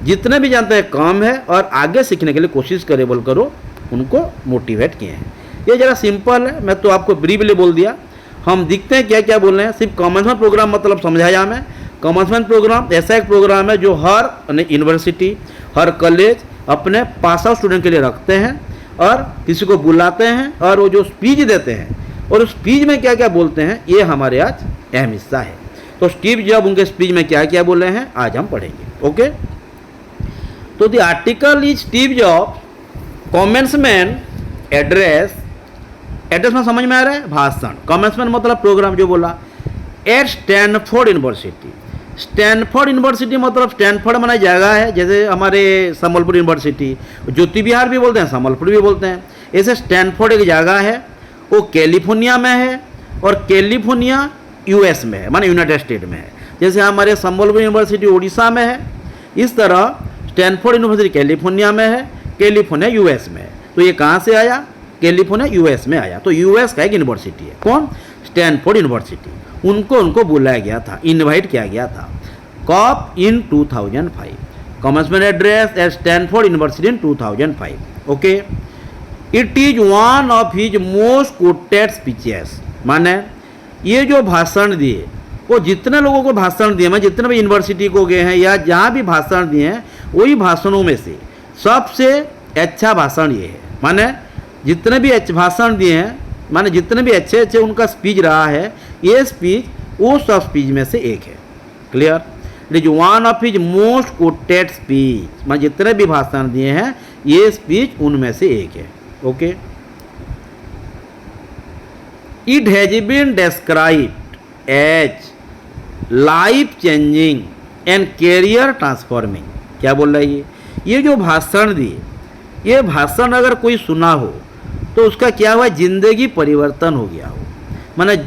जितने भी जानते हैं कम है और आगे सीखने के लिए कोशिश करे बोल करो उनको मोटिवेट किए हैं। ये ज़रा सिंपल है, मैं तो आपको ब्रीफली बोल दिया। हम दिखते हैं क्या क्या बोल रहे हैं। सिर्फ कमेंसमेंट प्रोग्राम मतलब समझाया मैं। कमेंसमेंट प्रोग्राम ऐसा एक प्रोग्राम है जो हर यूनिवर्सिटी, हर कॉलेज अपने पास आउट स्टूडेंट के लिए रखते हैं और किसी को बुलाते हैं और वो जो स्पीच देते हैं और उस स्पीच में क्या क्या बोलते हैं ये हमारे आज अहम हिस्सा है। तो स्टीव जॉब उनके स्पीच में क्या क्या बोले हैं आज हम पढ़ेंगे। ओके, तो the article is Steve job commencement address. Address में समझ में आ रहा है, भाषण। कमेंसमेंट मतलब प्रोग्राम जो बोला at Stanford University. Stanford University मतलब स्टैनफोर्ड माना जगह है, जैसे हमारे संबलपुर यूनिवर्सिटी, ज्योति विहार भी बोलते हैं, संबलपुर भी बोलते हैं। ऐसे स्टैनफोर्ड एक जगह है, वो कैलिफोर्निया में है और कैलिफोर्निया यूएस में है, माने यूनाइटेड स्टेट में है। जैसे हमारे संबलपुर यूनिवर्सिटी उड़ीसा में है, इस तरह स्टैनफोर्ड यूनिवर्सिटी कैलिफोर्निया में है, कैलिफोर्निया यूएस में है। तो ये कहाँ से आया, कैलिफोर्निया यूएस में आया। तो यूएस का एक यूनिवर्सिटी है, कौन, स्टैनफोर्ड यूनिवर्सिटी। उनको बुलाया गया था, इनवाइट किया गया था कब, in 2005। Commencement address at Stanford University in 2005। Okay, it is one of his most quoted speeches. माने ये जो भाषण दिए वो जितने लोगों को भाषण दिए, मैं जितने भी यूनिवर्सिटी को गए हैं या जहाँ भी भाषण दिए हैं वही भाषणों में से सबसे अच्छा भाषण ये है। माने जितने भी अच्छे भाषण दिए हैं, माने जितने भी अच्छे अच्छे उनका स्पीच रहा है, ये स्पीच वो सब स्पीच में से एक है। Clear, it is one of his most coated speech. माने जितने भी भाषण दिए हैं ये स्पीच उनमें से एक है। Okay, it has been described as life changing and career transforming. क्या बोल रहा है ये जो भाषण दिए, ये भाषण अगर कोई सुना हो तो उसका क्या हुआ, जिंदगी परिवर्तन हो गया हो।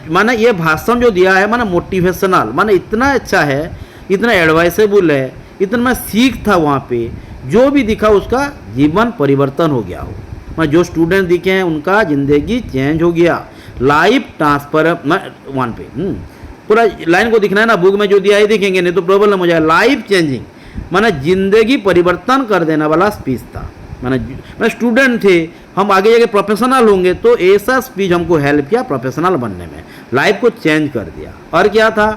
माने ये भाषण जो दिया है माने मोटिवेशनल, माने इतना अच्छा है, इतना एडवाइसेबल है, इतना सीख था वहाँ पे, जो भी दिखा उसका जीवन परिवर्तन हो गया हो। माने जो स्टूडेंट दिखे हैं उनका ज़िंदगी चेंज हो गया, लाइफ ट्रांसफर वन पे पूरा लाइन को दिखना है ना, बुक में जो दिया है दिखेंगे, नहीं तो प्रॉब्लम हो जाएगा। लाइफ चेंजिंग माने जिंदगी परिवर्तन कर देने वाला स्पीच था। माने स्टूडेंट थे, हम आगे जाके प्रोफेशनल होंगे, तो ऐसा स्पीच हमको हेल्प किया प्रोफेशनल बनने में, लाइफ को चेंज कर दिया। और क्या था,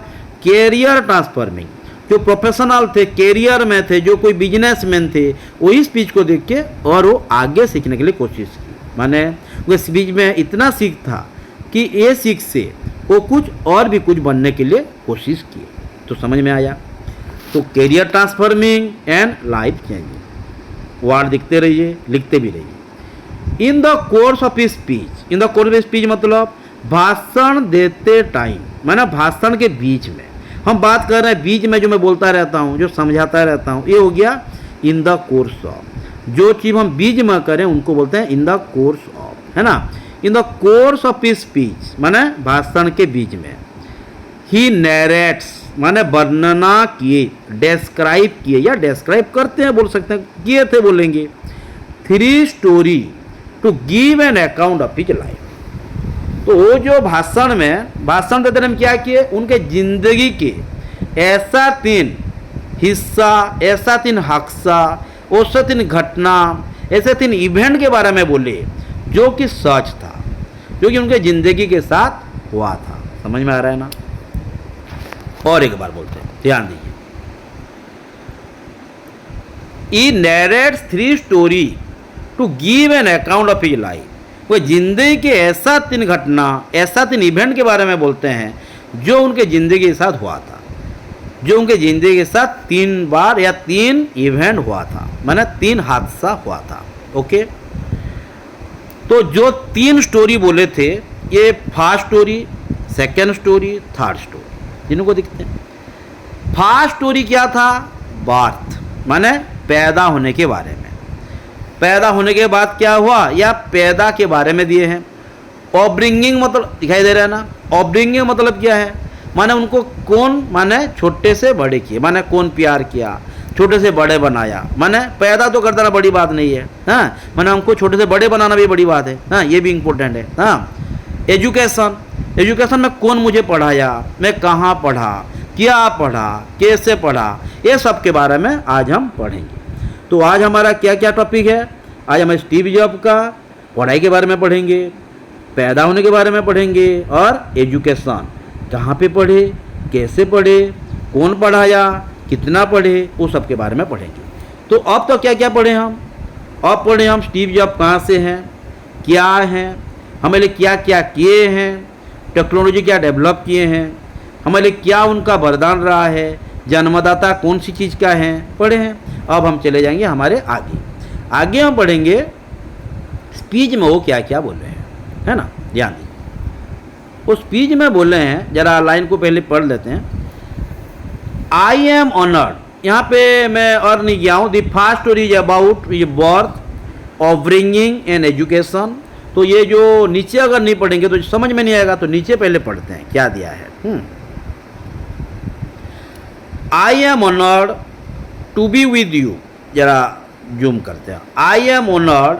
कैरियर ट्रांसफॉर्मिंग। जो प्रोफेशनल थे, कैरियर में थे, जो कोई बिजनेसमैन थे, वही स्पीच को देख के और वो आगे सीखने के लिए कोशिश की। माने वो स्पीच में इतना सीख था कि ये सीख से वो कुछ और भी कुछ बनने के लिए कोशिश की। तो समझ में आया। तो career transforming and life changing word दिखते रहिए, लिखते भी रहिए। In the course of speech, in the course of speech मतलब भाषण देते टाइम, माना भाषण के बीच में हम बात कर रहे हैं, बीच में जो मैं बोलता रहता हूँ, जो समझाता रहता हूँ, ये हो गया इन द कोर्स ऑफ, जो चीज़ हम बीच में करें उनको बोलते हैं इन द कोर्स ऑफ, है ना। इन द कोर्स ऑफ स्पीच माने भाषण के बीच में, ही नैरेट्स माने वर्णना किए, डेस्क्राइब किए या डेस्क्राइब करते हैं बोल सकते हैं, किए थे बोलेंगे, 3 story to give an account of his life. तो वो जो भाषण देते हम क्या किए, उनके जिंदगी के ऐसा 3 हिस्सा, ऐसा 3 हादसा, ऐसा 3 घटना, ऐसे 3 इवेंट के बारे में बोले जो कि सच था, जो कि उनके जिंदगी के साथ हुआ था। समझ में आ रहा है ना। और एक बार बोलते हैं, ध्यान दीजिए, he narrates 3 story to give an account of his life. वो जिंदगी के ऐसा 3 घटना, ऐसा 3 इवेंट के बारे में बोलते हैं जो उनके जिंदगी के साथ हुआ था, जो उनके जिंदगी के साथ 3 बार या 3 इवेंट हुआ था, माने 3 हादसा हुआ था। ओके, तो जो 3 स्टोरी बोले थे, ये first story, second story, third story, जिनको दिखते हैं। फर्स्ट स्टोरी क्या था, बर्थ माने पैदा होने के बारे में, पैदा होने के बाद क्या हुआ या पैदा के बारे में दिए हैं। अपब्रिंगिंग मतलब दिखाई दे रहा है ना, अपब्रिंगिंग मतलब क्या है, माने उनको कौन माने छोटे से बड़े किए, माने कौन प्यार किया, छोटे से बड़े बनाया, माने पैदा तो कर देना बड़ी बात नहीं है, हाँ, माने हमको छोटे से बड़े बनाना भी बड़ी बात है, हाँ, ये भी इम्पोर्टेंट है। हाँ, एजुकेशन, एजुकेशन में कौन मुझे पढ़ाया, मैं कहाँ पढ़ा, क्या पढ़ा, कैसे पढ़ा, ये सब के बारे में आज हम पढ़ेंगे। तो आज हमारा क्या क्या टॉपिक है, आज हम स्टीव जॉब का पढ़ाई के बारे में पढ़ेंगे, पैदा होने के बारे में पढ़ेंगे, और एजुकेशन कहाँ पे पढ़े, कैसे पढ़े, कौन पढ़ाया, कितना पढ़े, वो सब के बारे में पढ़ेंगे। तो अब तो क्या क्या पढ़े हम, अब पढ़े हम स्टीव जॉब कहाँ से हैं, क्या हैं, हमारे लिए क्या क्या किए हैं, टेक्नोलॉजी क्या डेवलप किए हैं, हमारे लिए क्या उनका वरदान रहा है, जन्मदाता कौन सी चीज़ का है, पढ़े हैं। अब हम चले जाएंगे हमारे आगे हम पढ़ेंगे स्पीच में वो क्या क्या बोल रहे हैं, है ना। ध्यान दीजिए, वो स्पीच में बोल रहे हैं, जरा लाइन को पहले पढ़ लेते हैं। आई एम ऑनर्ड, यहाँ पे मैं और नहीं गया हूँ, the first story is about birth of bringing an education. तो ये जो नीचे अगर नहीं पढ़ेंगे तो समझ में नहीं आएगा, तो नीचे पहले पढ़ते हैं क्या दिया है। I am honoured to be with you, जरा जूम करते हैं। I am honoured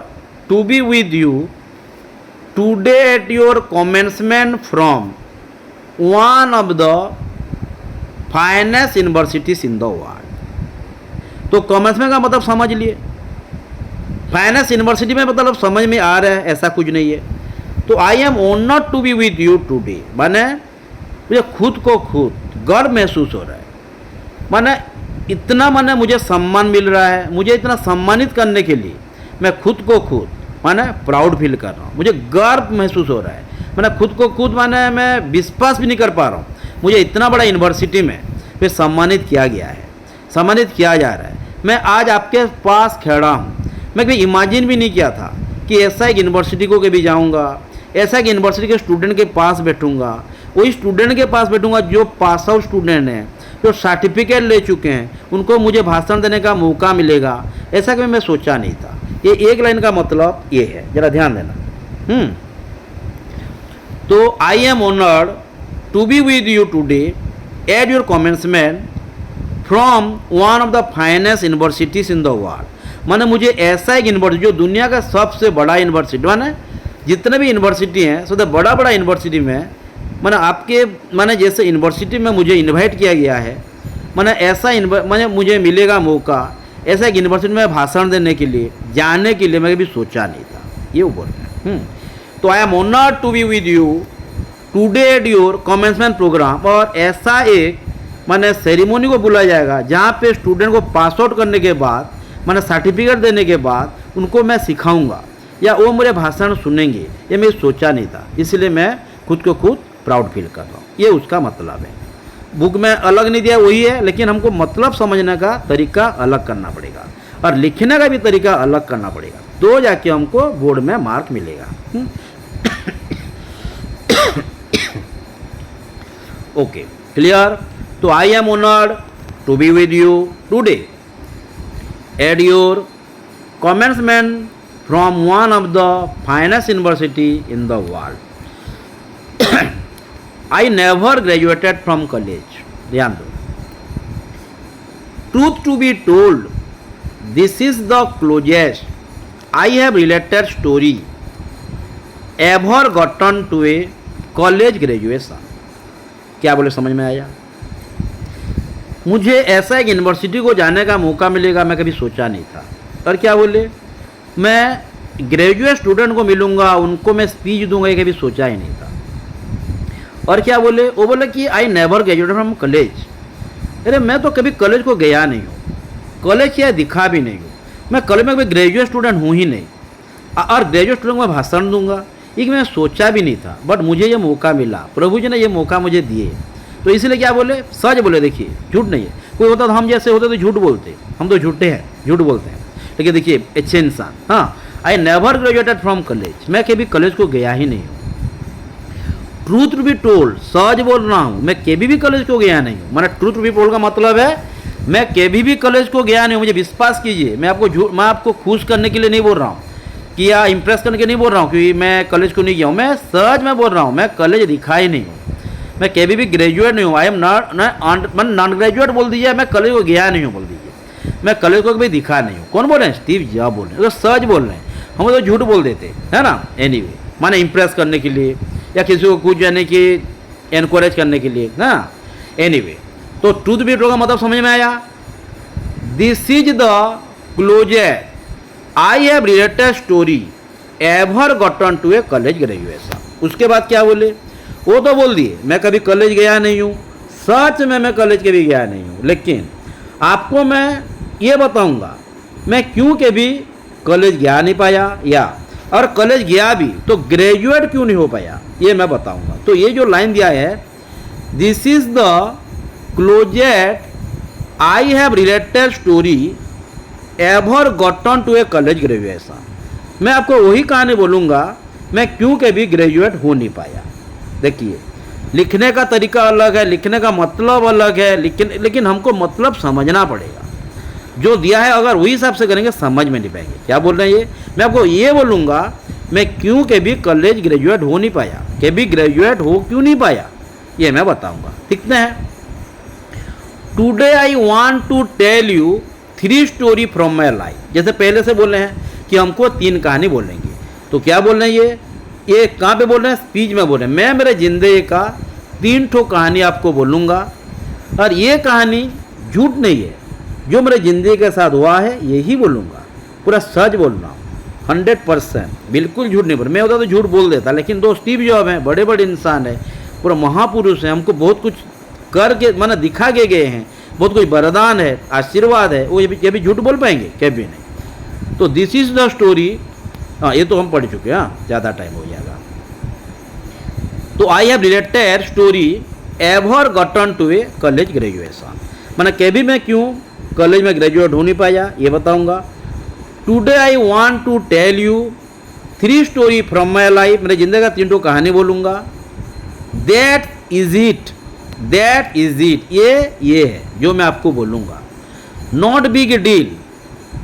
to be with you today at your commencement from one of the finest universities in the world. तो कमेंसमेंट का मतलब समझ लिए, फाइनेस्ट यूनिवर्सिटी में मतलब समझ में आ रहा है, ऐसा कुछ नहीं है। तो I am honoured to be with you today, माने मुझे खुद को खुद गर्व महसूस हो रहा है, माने इतना माने मुझे सम्मान मिल रहा है, मुझे इतना सम्मानित करने के लिए मैं खुद को खुद माने प्राउड फील कर रहा हूँ, मुझे गर्व महसूस हो रहा है, माने खुद को खुद माने मैं विश्वास भी नहीं कर पा रहा हूँ, मुझे इतना बड़ा यूनिवर्सिटी में फिर सम्मानित किया गया है, सम्मानित किया जा रहा है। मैं आज आपके पास खड़ा हूँ, मैं कभी इमेजिन भी नहीं किया था कि ऐसा एक यूनिवर्सिटी को कभी जाऊँगा, ऐसा एक यूनिवर्सिटी के स्टूडेंट के पास बैठूँगा, वही स्टूडेंट के पास बैठूँगा जो पास आउट स्टूडेंट हैं, जो सर्टिफिकेट ले चुके हैं, उनको मुझे भाषण देने का मौका मिलेगा, ऐसा कभी मैं सोचा नहीं था। ये एक लाइन का मतलब ये है, जरा ध्यान देना। तो I am honoured to be with you today at your commencement from one of the finest universities in the world. माने मुझे ऐसा एक यूनिवर्सिटी जो दुनिया का सबसे बड़ा यूनिवर्सिटी, माने जितने भी यूनिवर्सिटी हैं सबसे बड़ा बड़ा यूनिवर्सिटी में, माने आपके माने जैसे यूनिवर्सिटी में मुझे इनवाइट किया गया है, माने ऐसा माने मुझे मिलेगा मौका ऐसा एक यूनिवर्सिटी में भाषण देने के लिए, जाने के लिए मैं कभी सोचा नहीं था, ये वो बोल रहे हैं। तो I am honoured to be with you today at your commencement program, और ऐसा एक माने सेरेमनी को बुलाया जाएगा जहाँ पे स्टूडेंट को पास आउट करने के बाद माने सर्टिफिकेट देने के बाद उनको मैं सिखाऊंगा या वो मेरे भाषण सुनेंगे, ये मैं सोचा नहीं था, इसलिए मैं खुद को खुद प्राउड फील कर रहा हूँ, ये उसका मतलब है। बुक में अलग नहीं दिया वही है, लेकिन हमको मतलब समझने का तरीका अलग करना पड़ेगा और लिखने का भी तरीका अलग करना पड़ेगा, तो जाके हमको बोर्ड में मार्क मिलेगा। Okay, clear. तो I am honoured to be with you today at your commencement from one of the finest university in the world. I never graduated from college. ध्यान दो, truth to be told, this is the closest I have related story ever gotten to a college graduation. क्या बोले, समझ में आया? मुझे ऐसा एक यूनिवर्सिटी को जाने का मौका मिलेगा मैं कभी सोचा नहीं था। और क्या बोले, मैं ग्रेजुएट स्टूडेंट को मिलूंगा, उनको मैं स्पीच दूंगा, ये कभी सोचा ही नहीं था। और क्या बोले, वो बोले कि आई नेवर ग्रेजुएटेड फ्रॉम कॉलेज। अरे मैं तो कभी कॉलेज को गया नहीं हूँ, कॉलेज क्या दिखा भी नहीं हूँ, मैं कॉलेज में कभी ग्रेजुएट स्टूडेंट हूँ ही नहीं, और ग्रेजुएट स्टूडेंट को मैं भाषण दूंगा, ये मैं सोचा भी नहीं था। बट मुझे ये मौका मिला, प्रभु जी ने ये मौका मुझे दिए, तो इसलिए क्या बोले, सच बोले। देखिए, झूठ नहीं है। कोई होता तो हम जैसे होते तो झूठ बोलते, हम तो झूठे हैं, झूठ बोलते हैं। लेकिन देखिए, अच्छे इंसान, हाँ, आई नेवर ग्रेजुएटेड फ्रॉम कॉलेज, मैं कभी कॉलेज को गया ही नहीं हूँ। ट्रूथ टू बी टोल्ड, सच बोल रहा हूँ, मैं कभी भी कॉलेज को गया नहीं हूँ। मैंने ट्रूथ टू बी टोल्ड का मतलब है मैं कभी भी कॉलेज को गया नहीं हूँ। मुझे विश्वास कीजिए, मैं आपको खुश करने के लिए नहीं बोल रहा हूँ कि या इम्प्रेस करने के नहीं बोल रहा हूँ कि मैं कॉलेज को नहीं गया हूँ। मैं सच में बोल रहा हूँ, मैं कॉलेज दिखा ही नहीं हूँ, मैं कभी भी ग्रेजुएट नहीं हूँ। आई एम नॉन ग्रेजुएट बोल दीजिए, मैं कॉलेज को गया नहीं हूँ बोल दीजिए, मैं कॉलेज को कभी दिखा नहीं हूँ। कौन बोल रहे हैं? स्टीव जॉब बोल रहे हैं। तो सच बोल रहे हैं, हम तो झूठ बोल देते है ना। एनीवे, माने इम्प्रेस करने के लिए या किसी को कुछ यानी कि एनकरेज करने के लिए ना। एनीवे, तो ट्रूथ बी टोल्ड का मतलब समझ में आया। This is the closest I have related story ever gotten to a college graduation. उसके बाद क्या बोले, वो तो बोल दिए मैं कभी कॉलेज गया नहीं हूँ, सच में मैं कॉलेज कभी गया नहीं हूँ। लेकिन आपको मैं ये बताऊंगा मैं क्यों कभी कॉलेज गया नहीं पाया, या और कॉलेज गया भी तो ग्रेजुएट क्यों नहीं हो पाया, ये मैं बताऊंगा। तो ये जो लाइन दिया है, this is the closest I have related story ever gotten to a college graduation, मैं आपको वही कहानी बोलूँगा मैं क्यों कभी ग्रेजुएट हो नहीं पाया। देखिए, लिखने का तरीका अलग है, लिखने का मतलब अलग है, लेकिन हमको मतलब समझना पड़ेगा। जो दिया है अगर वही हिसाब से करेंगे समझ में नहीं पाएंगे। क्या बोल रहे हैं ये, मैं आपको ये बोलूँगा मैं क्यों कभी कॉलेज ग्रेजुएट हो नहीं पाया, कभी ग्रेजुएट हो क्यों नहीं पाया, ये मैं बताऊँगा। ठीक है, today I want to tell you 3 story from my life. जैसे पहले से बोल रहे हैं कि हमको 3 कहानी बोलेंगे, तो क्या बोल रहे हैं ये कहाँ पे बोल रहे हैं, स्पीच में बोल रहे हैं। मैं मेरे जिंदगी का 3 ठो कहानी आपको बोलूँगा, और ये कहानी झूठ नहीं है, जो मेरे ज़िंदगी के साथ हुआ है यही बोलूँगा, पूरा सच बोल रहा हूँ, 100%, बिल्कुल झूठ नहीं बोल। मैं होता तो झूठ बोल देता, लेकिन दो स्टीव जॉब हैं, बड़े बड़े इंसान है, पूरा महापुरुष हैं, हमको बहुत कुछ करके माना दिखा के गए हैं, बहुत कोई वरदान है, आशीर्वाद है, वो ये भी झूठ बोल पाएंगे? कभी नहीं। तो दिस इज द स्टोरी, हाँ ये तो हम पढ़ चुके हैं, हाँ ज़्यादा टाइम हो जाएगा। तो I have related story ever gotten to a college graduation, मैंने कभी मैं क्यों कॉलेज में ग्रेजुएट हो नहीं पाया ये बताऊंगा। Today I want to tell you 3 story from my life, मेरे जिंदगी का 3 कहानी बोलूँगा। दैट इज इट, ये है जो मैं आपको बोलूँगा। नॉट बिग डील,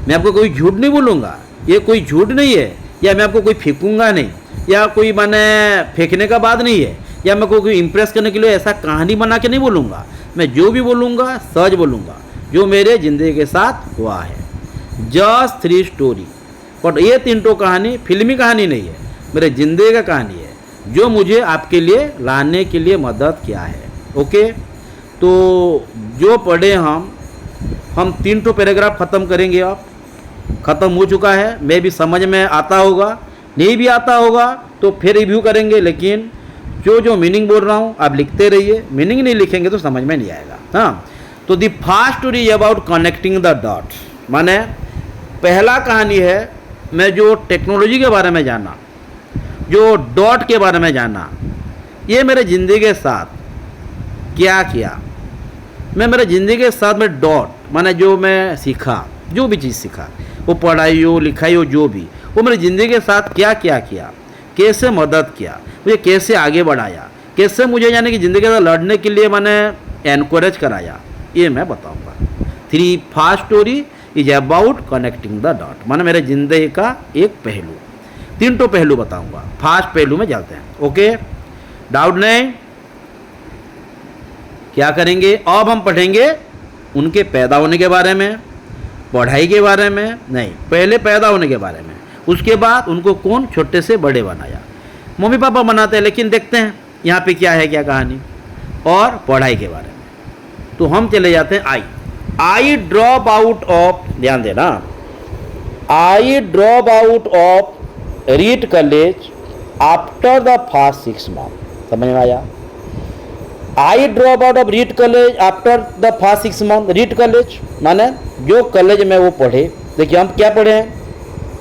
मैं आपको कोई झूठ नहीं बोलूँगा, ये कोई झूठ नहीं है, या मैं आपको कोई फेंकूंगा नहीं, या कोई मैंने फेंकने का बात नहीं है, या मैं कोई इम्प्रेस करने के लिए ऐसा कहानी बना के नहीं बोलूँगा। मैं जो भी बोलूँगा सच बोलूँगा, जो मेरे ज़िंदगी के साथ हुआ है। जस्ट 3 स्टोरी, बट ये 3 कहानी फिल्मी कहानी नहीं है, मेरे ज़िंदगी का कहानी है, जो मुझे आपके लिए लाने के लिए मदद किया है। ओके, तो जो पढ़े हम 3 पैराग्राफ ख़त्म करेंगे। अब ख़त्म हो चुका है, मैं भी समझ में आता होगा, नहीं भी आता होगा तो फिर रिव्यू करेंगे, लेकिन जो मीनिंग बोल रहा हूँ आप लिखते रहिए, मीनिंग नहीं लिखेंगे तो समझ में नहीं आएगा। हाँ, तो the first story about connecting the dots, माने पहला कहानी है मैं जो टेक्नोलॉजी के बारे में जाना, जो डॉट के बारे में जाना, ये मेरे ज़िंदगी के साथ क्या किया। मैं मेरे ज़िंदगी के साथ में डॉट माने जो मैं सीखा, जो भी चीज़ सीखा, वो पढ़ाई हो लिखाई हो जो भी, वो मेरी ज़िंदगी के साथ क्या क्या किया, कैसे मदद किया, मुझे कैसे आगे बढ़ाया, कैसे मुझे यानी कि ज़िंदगी से लड़ने के लिए मैंने एनकरेज कराया, ये मैं बताऊंगा। 3 first story is about connecting the dot, माने मेरे जिंदगी का एक पहलू। 3 तो पहलू बताऊंगा, फास्ट पहलू में जाते हैं। ओके, डाउट नहीं? क्या करेंगे अब? हम पढ़ेंगे उनके पैदा होने के बारे में, पढ़ाई के बारे में नहीं, पहले पैदा होने के बारे में, उसके बाद उनको कौन छोटे से बड़े बनाया। मम्मी पापा बनाते हैं, लेकिन देखते हैं यहाँ पे क्या है, क्या कहानी, और पढ़ाई के बारे में। तो हम चले जाते हैं आई ड्रॉप आउट ऑफ, ध्यान देना, I drop out of Reed college after the first 6 month. समझ में आया? I drop out of Reed college after the first 6 month. Reed college माने जो कॉलेज में वो पढ़े। देखिए हम क्या पढ़े हैं,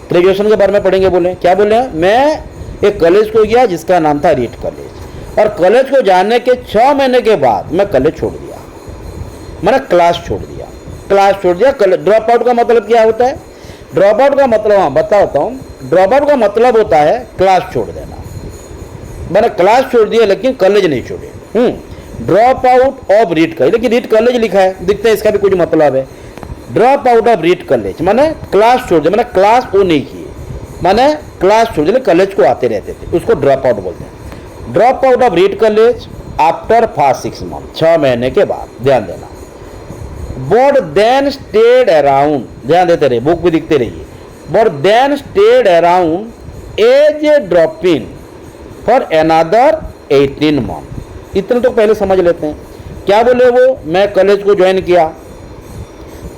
ग्रेजुएशन के बारे में पढ़ेंगे। बोले क्या बोले हैं? मैं एक कॉलेज को गया जिसका नाम था रीट कॉलेज, और कॉलेज को जाने के 6 महीने के बाद मैं कॉलेज छोड़ दिया, मैंने क्लास छोड़ दिया। क्लास छोड़ दिया। ड्रॉप आउट का मतलब क्या होता है? ड्रॉप आउट का मतलब, हाँ बताता हूँ, ड्रॉप आउट का मतलब होता है क्लास छोड़ देना। मैंने क्लास छोड़ दिया लेकिन कॉलेज नहीं छोड़े। Drop out of Reed college, लेकिन रीट कॉलेज लिखा है, दिखता है इसका भी कुछ मतलब है। Drop out of Reed college माने क्लास छोड़ दिया, मैंने क्लास वो नहीं किए, मैंने क्लास छोड़ दिया, कॉलेज को आते रहते थे, उसको ड्रॉप आउट बोलते हैं। Drop out of Reed college after first 6 month, 6 महीने के बाद। ध्यान देना। बट देन स्टेड अराउंड, ध्यान देते रहिए, बुक भी दिखते रहिए। But then stayed around as a drop in for another 18 month. इतना तो पहले समझ लेते हैं। क्या बोले वो? मैं कॉलेज को ज्वाइन किया,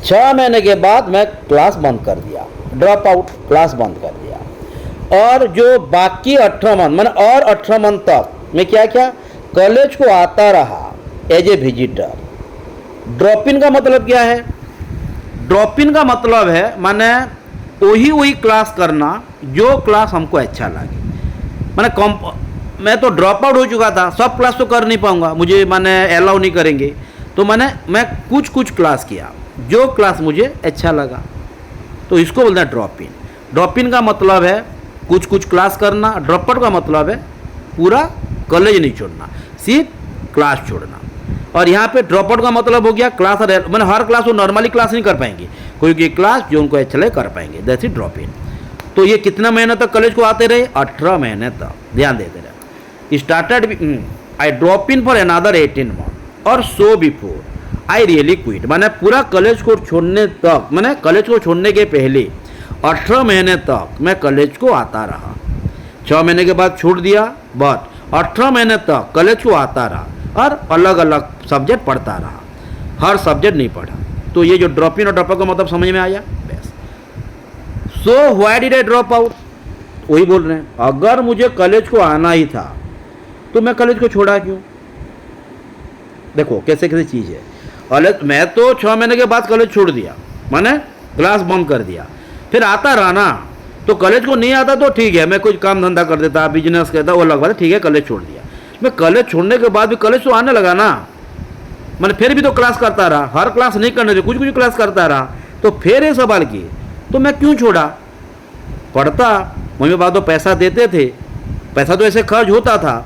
6 महीने के बाद मैं क्लास बंद कर दिया, ड्रॉप आउट, क्लास बंद कर दिया। और जो बाकी 18 मंथ मैंने, और 18 मंथ तक मैं क्या क्या कॉलेज को आता रहा as a visitor. Drop in का मतलब क्या है? ड्रॉप इन का मतलब है माने वही क्लास करना जो क्लास हमको अच्छा लगे। माने मैं तो ड्रॉप आउट हो चुका था, सब क्लास तो कर नहीं पाऊंगा, मुझे माने अलाउ नहीं करेंगे, तो मैं कुछ क्लास किया जो क्लास मुझे अच्छा लगा, तो इसको बोलते हैं ड्रॉप इन। ड्रॉप इन का मतलब है कुछ क्लास करना, ड्रॉप आउट का मतलब है पूरा कॉलेज नहीं छोड़ना, सिर्फ क्लास छोड़ना। और यहाँ पे ड्रॉप आउट का मतलब हो गया क्लास, मैंने हर क्लास वो नॉर्मली क्लास नहीं कर पाएंगे, कोई क्लास जो उनको अच्छा लगे कर पाएंगे, दैट्स इट ड्रॉप इन। तो ये कितना महीने तक कॉलेज को आते रहे? 18 महीने तक। ध्यान देते रहे। Started I drop in for another 18 month और so before I really quit, मैंने पूरा कॉलेज को छोड़ने तक, मैंने कॉलेज को छोड़ने के पहले 18 महीने तक मैं कॉलेज को आता रहा। 6 महीने के बाद छोड़ दिया, बट 18 महीने तक कॉलेज को आता रहा और अलग अलग सब्जेक्ट पढ़ता रहा, हर सब्जेक्ट नहीं पढ़ा। तो ये जो ड्रॉप इन और ड्रॉप आउट का मतलब समझ में आया? बस। So why did I drop out? वही बोल रहे हैं, अगर मुझे कॉलेज को आना ही था तो मैं कॉलेज को छोड़ा क्यों? देखो कैसे कैसे चीज़ है। मैं तो 6 महीने के बाद कॉलेज छोड़ दिया, मैंने क्लास बंद कर दिया, फिर आता रहा ना, तो कॉलेज को नहीं आता तो ठीक है, मैं कुछ काम धंधा कर देता, बिजनेस करता, वो अलग बात है, ठीक है, कॉलेज छोड़ दिया। मैं कॉलेज छोड़ने के बाद भी कॉलेज तो आने लगा ना, मैंने फिर भी तो क्लास करता रहा, हर क्लास नहीं करने थे, कुछ क्लास करता रहा, तो फिर ये सवाल किए तो मैं क्यों छोड़ा? पढ़ता, मम्मी पापा तो पैसा देते थे, पैसा तो ऐसे खर्च होता था,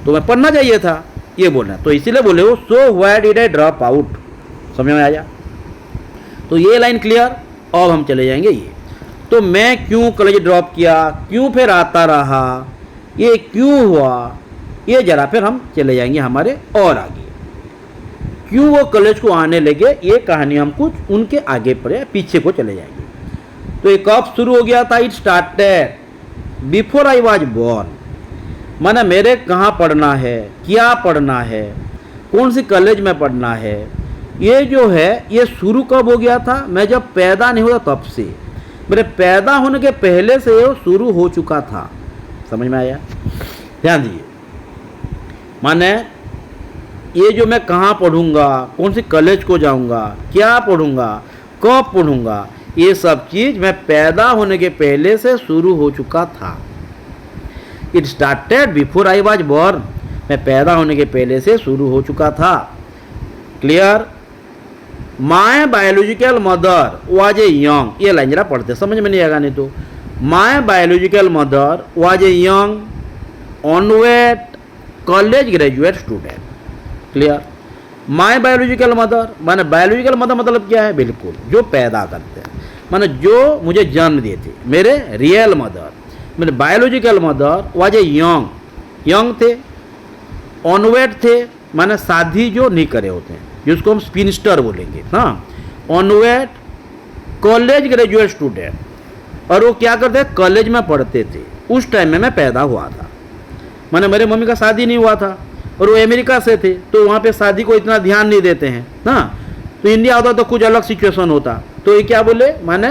तो मैं पढ़ना चाहिए था, ये बोलना। तो इसीलिए बोले वो so why did I drop out. समझ में आया? तो ये लाइन क्लियर। अब हम चले जाएंगे ये, तो मैं क्यों कॉलेज ड्रॉप किया, क्यों फिर आता रहा, ये क्यों हुआ, ये जरा फिर हम चले जाएंगे हमारे और आगे, क्यों वो कॉलेज को आने लगे, ये कहानी हम कुछ उनके आगे पढ़े, पीछे को चले जाएंगे। तो ये कब शुरू हो गया था? It started before I was born, माना मेरे कहाँ पढ़ना है, क्या पढ़ना है, कौन सी कॉलेज में पढ़ना है, ये जो है ये शुरू कब हो गया था? मैं जब पैदा नहीं हुआ तब से, मेरे पैदा होने के पहले से वो शुरू हो चुका था। समझ में आया? ध्यान दीजिए, माने ये जो मैं कहाँ पढ़ूंगा, कौन सी कॉलेज को जाऊंगा, क्या पढ़ूंगा, कब पढ़ूंगा, ये सब चीज़ मैं पैदा होने के पहले से शुरू हो चुका था। It started before I was born, मैं पैदा होने के पहले से शुरू हो चुका था। Clear? My biological mother was a young, ये लाइन जरा पढ़ते, समझ में नहीं आएगा नहीं तो। My biological mother was a young unwed college graduate student. Clear? My biological mother, माने बायोलॉजिकल मदर मतलब क्या है, बिल्कुल जो पैदा करते हैं, माने जो मुझे जन्म दिए थे, मेरे रियल मदर, मेरे biological mother was a young थे, ऑनवेट थे, माने शादी जो नहीं करे होते हैं, जिसको हम स्पिनस्टर बोलेंगे, हाँ, ऑनवेट कॉलेज ग्रेजुएट स्टूडेंट, और वो क्या करते हैं, कॉलेज में पढ़ते थे, उस टाइम में मैं पैदा हुआ था, माने मेरे मम्मी का शादी नहीं हुआ था और वो अमेरिका से थे, तो वहाँ पे शादी को इतना ध्यान नहीं देते हैं, हाँ, तो इंडिया होता तो कुछ अलग सिचुएशन होता। तो ये क्या बोले, माने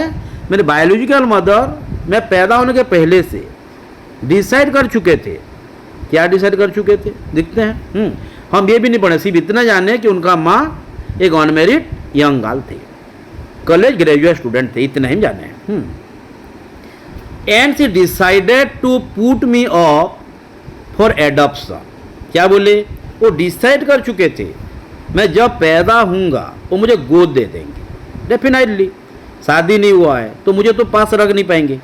मेरे बायोलॉजिकल मदर मैं पैदा होने के पहले से डिसाइड कर चुके थे, क्या डिसाइड कर चुके थे, दिखते हैं, हम ये भी नहीं पढ़े, सिर्फ इतना जाने कि उनका माँ एक अनमेरिड यंग गर्ल थी, कॉलेज ग्रेजुएट स्टूडेंट थे, इतना ही जाने हैं। And she decided to put me up for adoption, क्या बोले, वो डिसाइड कर चुके थे मैं जब पैदा हूँगा वो मुझे गोद दे देंगे, डेफिनेटली शादी नहीं हुआ है तो मुझे तो पास रख नहीं पाएंगे,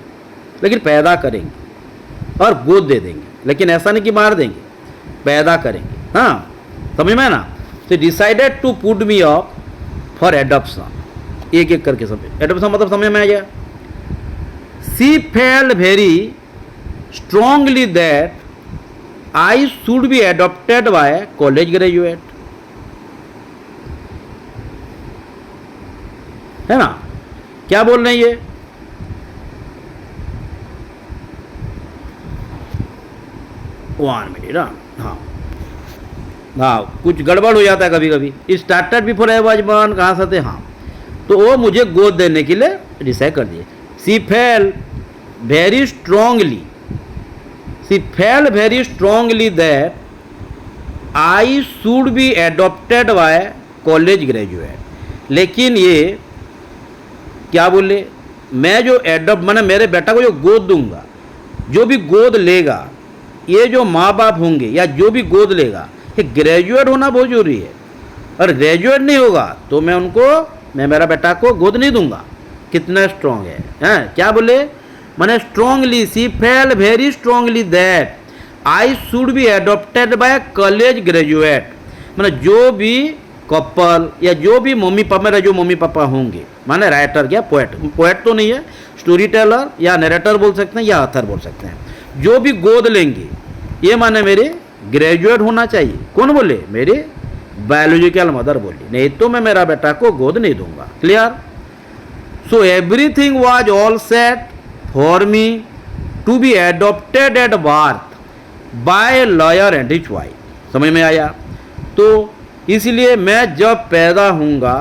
लेकिन पैदा करेंगे और गोद दे देंगे, लेकिन ऐसा नहीं कि मार देंगे, पैदा करेंगे, हाँ, समझ में ना। तो decided to put me up for adoption, एक एक करके समझ, एडॉप्शन मतलब समझ में आ गया। She felt very strongly that I should be adopted by college graduate, है ना, क्या बोल रहे हैं ये, वन मिनट, हाँ हाँ, कुछ गड़बड़ हो जाता है कभी कभी, started before I was born कहाँ से थे, हाँ, तो वो मुझे गोद देने के लिए डिसाइड कर दिए। She felt very strongly, she felt very strongly that I should be adopted by college graduate, लेकिन ये क्या बोले, मैं जो एडॉप्ट माने मेरे बेटा को जो गोद दूंगा, जो भी गोद लेगा, ये जो माँ बाप होंगे या जो भी गोद लेगा, ये ग्रेजुएट होना बहुत जरूरी है, और ग्रेजुएट नहीं होगा तो मैं मेरा बेटा को गोद नहीं दूंगा। कितना स्ट्रांग है, हैं, क्या बोले, माने strongly, she felt very strongly that I should be adopted by college graduate, माने जो भी कपल या जो भी मम्मी पापा, मेरे जो मम्मी पापा होंगे, माने राइटर या पोएट तो नहीं है, स्टोरी टेलर या नरेटर बोल सकते हैं या ऑथर बोल सकते हैं, जो भी गोद लेंगे ये माने मेरे ग्रेजुएट होना चाहिए। कौन बोले, मेरे बायोलॉजिकल मदर बोली, नहीं तो मैं मेरा बेटा को गोद नहीं दूंगा। Clear. So everything was all set for me to be adopted at birth by lawyer and his wife. समझ में आया। तो इसलिए मैं जब पैदा होऊंगा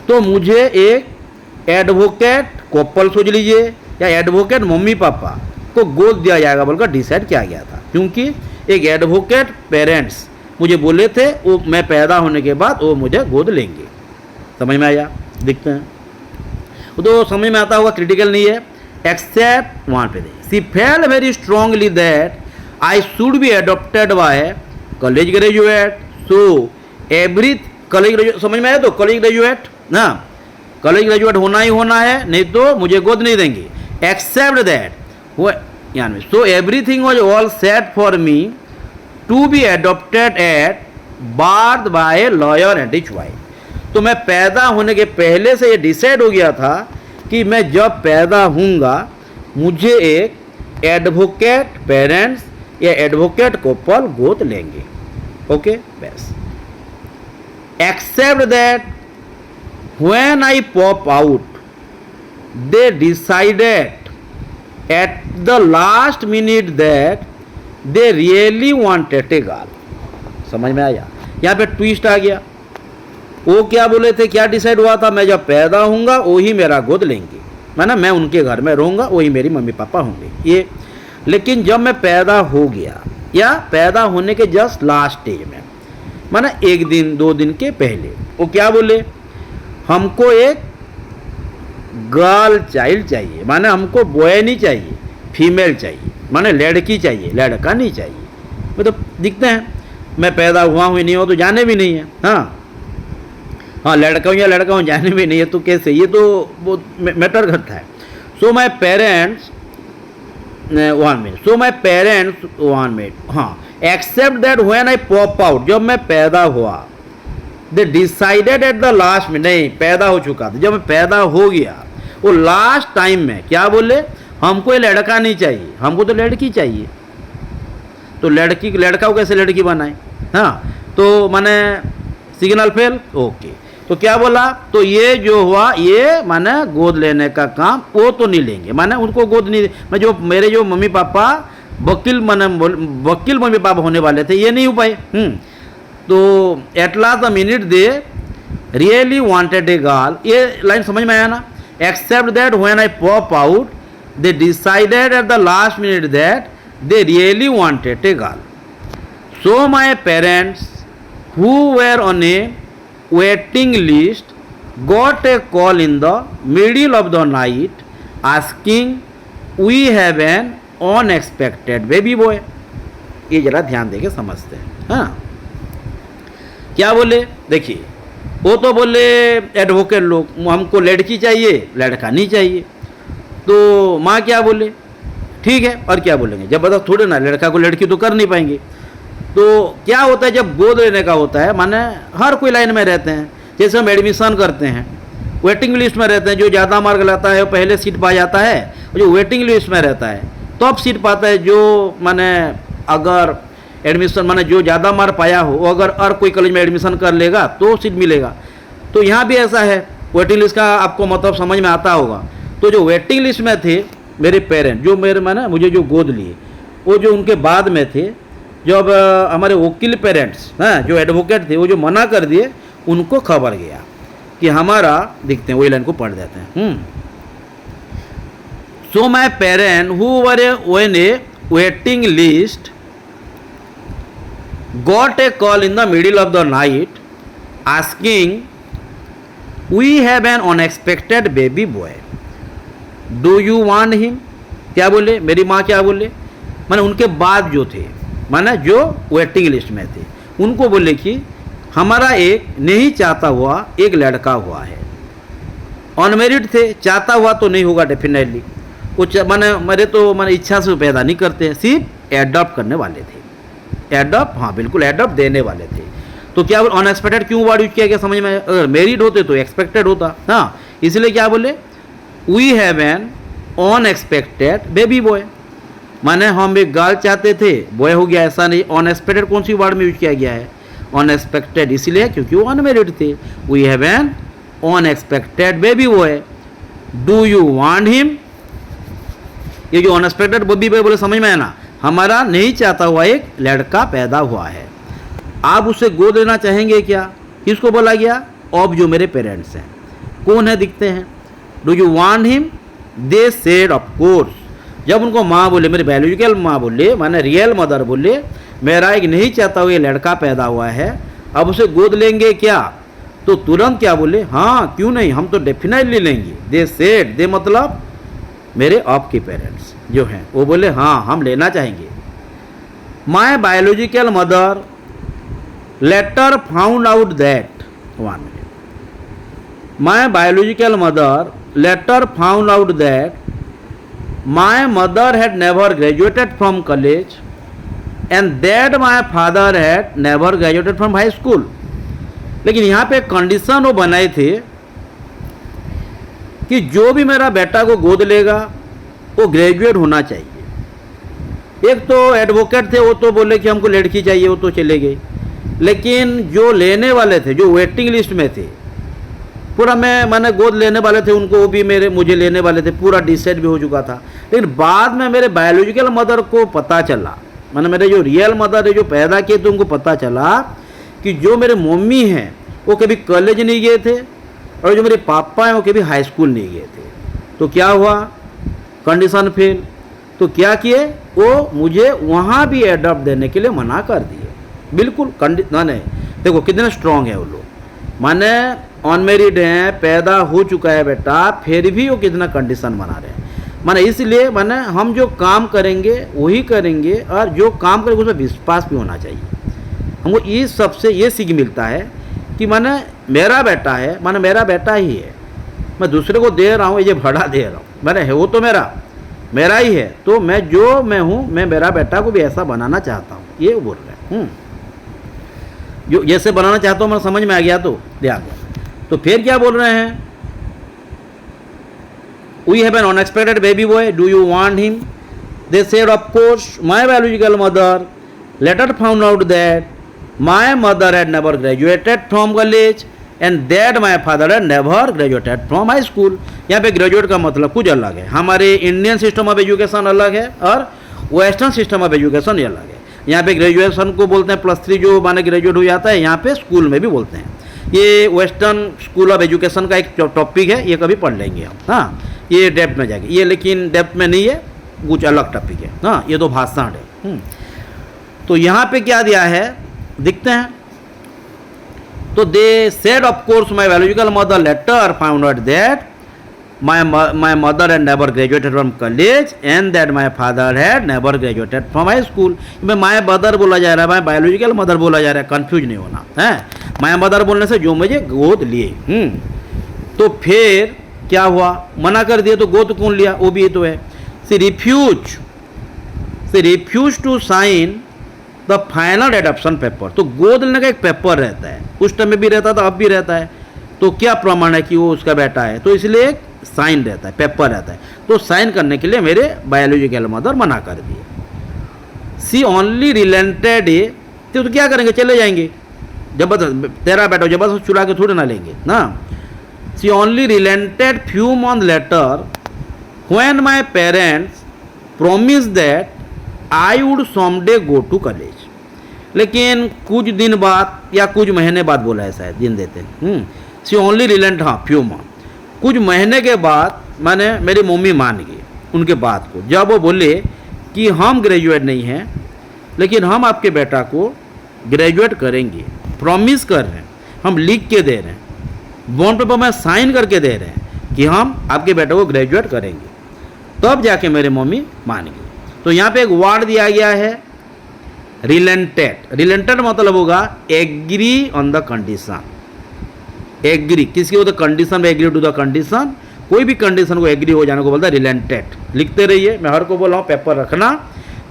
तो मुझे एक एडवोकेट कपल सोच लीजिए या एडवोकेट मम्मी पापा को गोद दिया जाएगा बोलकर डिसाइड किया गया था, क्योंकि एक एडवोकेट पेरेंट्स मुझे बोले थे वो मैं पैदा होने के बाद वो मुझे गोद लेंगे। समझ में आया। दिखते हैं तो समझ में आता होगा, क्रिटिकल नहीं है। एक्सेप्ट वहाँ पे दे she felt very strongly that I should be adopted by college graduate. So every college graduate समझ में आया। तो कॉलेज ग्रेजुएट ना, कॉलेज ग्रेजुएट होना ही होना है, नहीं तो मुझे गोद नहीं देंगे। एक्सेप्ट दैट वो यानी so everything was all set for me to be adopted at birth by lawyer and his wife. तो मैं पैदा होने के पहले से ये डिसाइड हो गया था कि मैं जब पैदा होऊंगा मुझे एक एडवोकेट पेरेंट्स या एडवोकेट कपल गोद लेंगे। ओके बस। Except that when I pop out they decided at the last minute that they really wanted a girl. समझ में आया। यहाँ पे ट्विस्ट आ गया। वो क्या बोले थे, क्या डिसाइड हुआ था, मैं जब पैदा होऊंगा वही मेरा गोद लेंगे, माना मैं उनके घर में रहूंगा, वही मेरी मम्मी पापा होंगे ये। लेकिन जब मैं पैदा हो गया या पैदा होने के जस्ट लास्ट स्टेज में, माना एक दिन दो दिन के पहले, वो क्या बोले, हमको एक गर्ल चाइल्ड चाहिए, माने हमको बॉय नहीं चाहिए, फीमेल चाहिए, माने लड़की चाहिए, लड़का नहीं चाहिए। मतलब दिखते हैं मैं पैदा हुआ हूँ नहीं हो तो जाने भी नहीं है। हाँ लड़का हूँ या लड़का हूँ जाने भी नहीं है तो कैसे, ये तो वो मैटर करता है। So my parents 1 minute, so my parents 1 minute, हाँ except that when I pop out, जब मैं पैदा हुआ they decided at the last में, नहीं पैदा हो चुका था, जब पैदा हो गया वो लास्ट टाइम में क्या बोले, हमको ये लड़का नहीं चाहिए, हमको तो लड़की चाहिए। तो लड़की लड़का को कैसे लड़की बनाए, हाँ, तो माने सिग्नल फेल, ओके। तो क्या बोला, तो ये जो हुआ ये माने गोद लेने का काम वो तो नहीं लेंगे, माने उनको गोद नहीं, मैं जो मेरे जो मम्मी पापा वकील माने वकील मम्मी पापा होने वाले थे ये नहीं हो पाए। तो at last the minute they really wanted a girl, ये लाइन समझ में आया ना, except that when I pop out they decided at the last minute that they really wanted a girl, so my parents who were on a waiting list got a call in the middle of the night asking we have an unexpected baby boy। ये जरा ध्यान देके समझते हैं, हाँ क्या बोले, देखिए वो तो बोले एडवोकेट लोग हमको लड़की चाहिए लड़का नहीं चाहिए। तो माँ क्या बोले, ठीक है, और क्या बोलेंगे, जबरदस्त थोड़े ना, लड़का को लड़की तो कर नहीं पाएंगे। तो क्या होता है जब गोद लेने का होता है, माने हर कोई लाइन में रहते हैं, जैसे हम एडमिशन करते हैं वेटिंग लिस्ट में रहते हैं, जो ज़्यादा मार्क लाता है वो पहले सीट पा जाता है, जो वेटिंग लिस्ट में रहता है तो अब सीट पाता है, जो माने अगर एडमिशन माने जो ज़्यादा मार्क पाया हो वो अगर और कोई कॉलेज में एडमिशन कर लेगा तो सीट मिलेगा। तो यहाँ भी ऐसा है, वेटिंग लिस्ट का आपको मतलब समझ में आता होगा। तो जो वेटिंग लिस्ट में थे मेरे पेरेंट, जो मेरे माने मुझे जो गोद लिए, वो जो उनके बाद में थे, जब हमारे वकील पेरेंट्स हैं जो एडवोकेट थे वो जो मना कर दिए, उनको खबर गया कि हमारा, दिखते हैं वही लाइन को पढ़ देते हैं। So my parent who were in a waiting list got a call in the middle of the night asking we have an unexpected baby boy, do you want him. क्या बोले, मेरी माँ क्या बोले, माने उनके बाद जो थे, माने जो वेटिंग लिस्ट में थे, उनको बोले कि हमारा एक नहीं चाहता हुआ एक लड़का हुआ है, अनमेरिड थे, चाहता हुआ तो नहीं होगा डेफिनेटली, वो माने मेरे तो माने इच्छा से पैदा नहीं करते, सिर्फ एडॉप्ट करने वाले थे, एडॉप्ट, हाँ बिल्कुल एडॉप्ट देने वाले थे। तो क्या बोले, अनएक्सपेक्टेड क्यों वर्ड यूज किया गया समझ में, अगर मेरिड होते तो एक्सपेक्टेड होता, हाँ, इसलिए क्या बोले, we have an unexpected baby boy, माने हम एक गर्ल चाहते थे बॉय हो गया, ऐसा नहीं। अनएक्सपेक्टेड कौन सी वर्ड में यूज किया गया है, अनएक्सपेक्टेड, इसलिए क्योंकि वो अनमेरिड थे। We have an unexpected baby boy, do you want him. ये जो अनएक्सपेक्टेड बेबी बॉय बोले समझ में है ना, हमारा नहीं चाहता हुआ एक लड़का पैदा हुआ है, आप उसे गोद लेना चाहेंगे क्या, किसको बोला गया, अब जो मेरे पेरेंट्स हैं, कौन है दिखते हैं, do you want him, they said of course. जब उनको माँ बोले, मेरे बायोलॉजिकल माँ बोले, माने रियल मदर बोले, मेरा एक नहीं चाहता हुआ ये लड़का पैदा हुआ है, अब उसे गोद लेंगे क्या, तो तुरंत क्या बोले, हाँ क्यों नहीं, हम तो डेफिनेटली लेंगे। दे सेड, दे मतलब मेरे आपके पेरेंट्स जो हैं वो बोले हाँ हम लेना चाहेंगे। My biological mother later found out that, one minute, my biological mother later found out that my mother had never graduated from college and that my father had never graduated from high school। लेकिन यहाँ पे condition वो बनाए थे कि जो भी मेरा बेटा को गोद लेगा वो ग्रेजुएट होना चाहिए। एक तो एडवोकेट थे, वो तो बोले कि हमको लड़की चाहिए, वो तो चले गए, लेकिन जो लेने वाले थे, जो वेटिंग लिस्ट में थे, पूरा मैंने गोद लेने वाले थे उनको, वो भी मुझे लेने वाले थे, पूरा डिसाइड भी हो चुका था। लेकिन बाद में मेरे बायोलॉजिकल मदर को पता चला, मैंने मेरे जो रियल मदर है जो पैदा किए थे उनको पता चला कि जो मेरे मम्मी हैं वो कभी कॉलेज नहीं गए थे और जो मेरे पापा हैं वो कभी हाई स्कूल नहीं गए थे। तो क्या हुआ, कंडीशन फेल। तो क्या किए, वो मुझे वहाँ भी एडॉप्ट देने के लिए मना कर दिए, बिल्कुल नहीं। देखो कितने स्ट्रांग है वो लोग, माने अनमेरिड हैं, पैदा हो चुका है बेटा, फिर भी वो कितना कंडीशन बना रहे हैं, माने इसलिए माने हम जो काम करेंगे वही करेंगे, और जो काम करेंगे उसमें विश्वास भी होना चाहिए। हमको इस सबसे ये सीख मिलता है कि माने मेरा बेटा है, माने मेरा बेटा ही है, मैं दूसरे को दे रहा हूँ, ये बड़ा दे रहा हूँ, मैंने है वो तो मेरा ही है, तो मैं जो मैं हूँ, मैं मेरा बेटा को भी ऐसा बनाना चाहता हूँ, ये बोल रहे हैं। जो जैसे बनाना चाहता हूँ मैं, समझ में आ गया तो ध्यान दें। तो फिर क्या बोल रहे हैं, we have an unexpected baby boy, do you want him? They said of course my biological mother later found out that my mother had never graduated from college and that my father had never graduated from high school. यहाँ पे graduate का मतलब कुछ अलग है, हमारे Indian system of education अलग है और वेस्टर्न सिस्टम ऑफ एजुकेशन ये अलग है। यहाँ पे ग्रेजुएशन को बोलते हैं +3 जो माने ग्रेजुएट हो जाता है, यहाँ पे स्कूल में भी बोलते हैं। ये वेस्टर्न स्कूल ऑफ एजुकेशन का एक टॉपिक है, ये कभी पढ़ लेंगे हम, हाँ ये डेप्थ में जाएगी, ये लेकिन डेप्थ में नहीं है, कुछ अलग टॉपिक है, हाँ ये तो भाषण है। तो यहाँ पे क्या दिया है दिखते हैं, तो they said of course my biological mother later found out that my mother had never graduated from college and that my father had never graduated from high school। मैं माय मदर बोला जा रहा है, माय बायोलॉजिकल मदर बोला जा रहा है, confuse नहीं होना है। माय मदर बोलने से जो मुझे गोद लिए, तो फिर क्या हुआ, मना कर दिया, तो गोद कौन लिया, वो भी तो है। She refuse to sign the final adoption paper. तो गोद लेने का एक पेपर रहता है, उस टाइम में भी रहता था, अब भी रहता है। तो क्या प्रमाण है कि वो उसका बेटा है, तो इसलिए एक साइन रहता है, पेपर रहता है। तो साइन करने के लिए मेरे बायोलॉजिकल मदर मना कर दिए। सी ओनली रिलेंटेड, तो क्या करेंगे, चले जाएंगे, जबरदस्त तेरा बेटा जबरदस्त चुरा के थोड़े ना लेंगे ना। She only relented few month later when my parents promise that I would someday go to college. लेकिन कुछ दिन बाद या कुछ महीने बाद बोला है, शायद दिन देते हैं। सी ओनली रिलेंट, हाँ फ्यू मंथ, कुछ महीने के बाद मैंने मेरी मम्मी मान गई उनके बात को, जब वो बोले कि हम ग्रेजुएट नहीं हैं लेकिन हम आपके बेटा को ग्रेजुएट करेंगे, प्रॉमिस कर रहे हैं, हम लिख के दे रहे हैं, बॉन्ड पेपर में साइन करके दे रहे हैं कि हम आपके बेटे को ग्रेजुएट करेंगे, तब जाके मेरे मम्मी मान गई। तो यहाँ पे एक वर्ड दिया गया है रिलेंटेड। रिलेंटेड मतलब होगा agree on the condition. Agree किसकी होता है, कंडीशन में एग्री टू द कंडीशन, कोई भी कंडीशन को एग्री हो जाने को बोलता है रिलेंटेड। लिखते रहिए, मैं हर को बोल रहा हूँ पेपर रखना,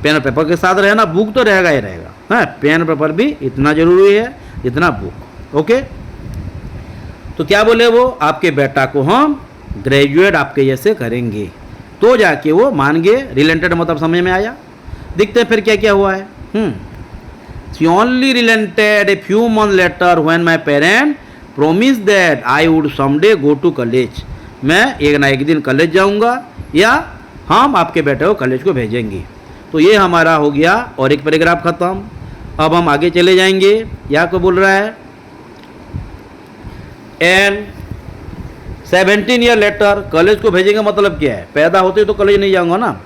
पेन और पेपर के साथ रहना, बुक तो रहेगा ही रहेगा, हाँ पेन पेपर भी इतना जरूरी है जितना बुक। ओके, तो क्या बोले वो, आपके बेटा को हम ग्रेजुएट आपके जैसे करेंगे, तो जाके वो मान गए। रिलेंटेड मतलब समझ में आया। देखते हैं फिर क्या क्या हुआ है। She only relented a few month later when my parent promise that I would someday go to college. मैं एक ना एक दिन कॉलेज जाऊंगा या हम आपके बेटे को कॉलेज को भेजेंगे। तो ये हमारा हो गया और एक पैराग्राफ खत्म। अब हम आगे चले जाएंगे। या को बोल रहा है एंड 17 ईयर लेटर कॉलेज को भेजेंगे, मतलब क्या है, पैदा होते तो कॉलेज नहीं जाऊंगा ना,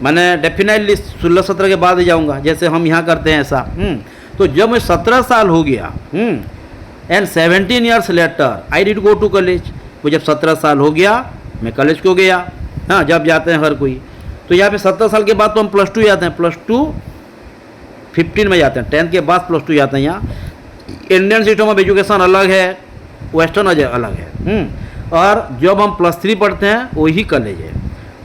मैंने डेफिनेटली 16-17 के बाद ही जाऊंगा, जैसे हम यहाँ करते हैं ऐसा। तो जब मैं 17 साल हो गया and 17 years later I did go to college, वो जब 17 साल हो गया मैं कॉलेज को गया। हाँ, जब जाते हैं हर कोई। तो यहाँ पे 17 साल के बाद तो हम +2 जाते हैं, +2 15 में जाते हैं, 10th के बाद +2 जाते हैं। यहाँ इंडियन सिस्टम ऑफ एजुकेशन अलग है, वेस्टर्न अलग है। और जब हम +3 पढ़ते हैं वही कॉलेज है,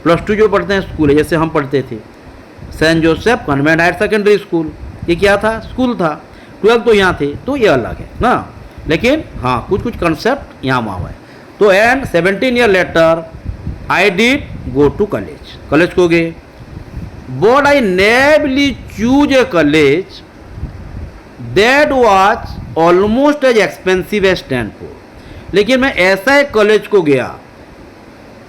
+2 जो पढ़ते हैं स्कूल है, जैसे हम पढ़ते थे Saint Joseph convent higher secondary school, ये क्या था, स्कूल था। 12 तो यहाँ थे, तो ये अलग है ना, लेकिन हाँ कुछ कुछ कंसेप्ट यहाँ वहाँ है। तो and 17 year later I did go to college, college को गए। But I naively choose a college that was almost as expensive as Stanford. लेकिन मैं ऐसा एक कॉलेज को गया,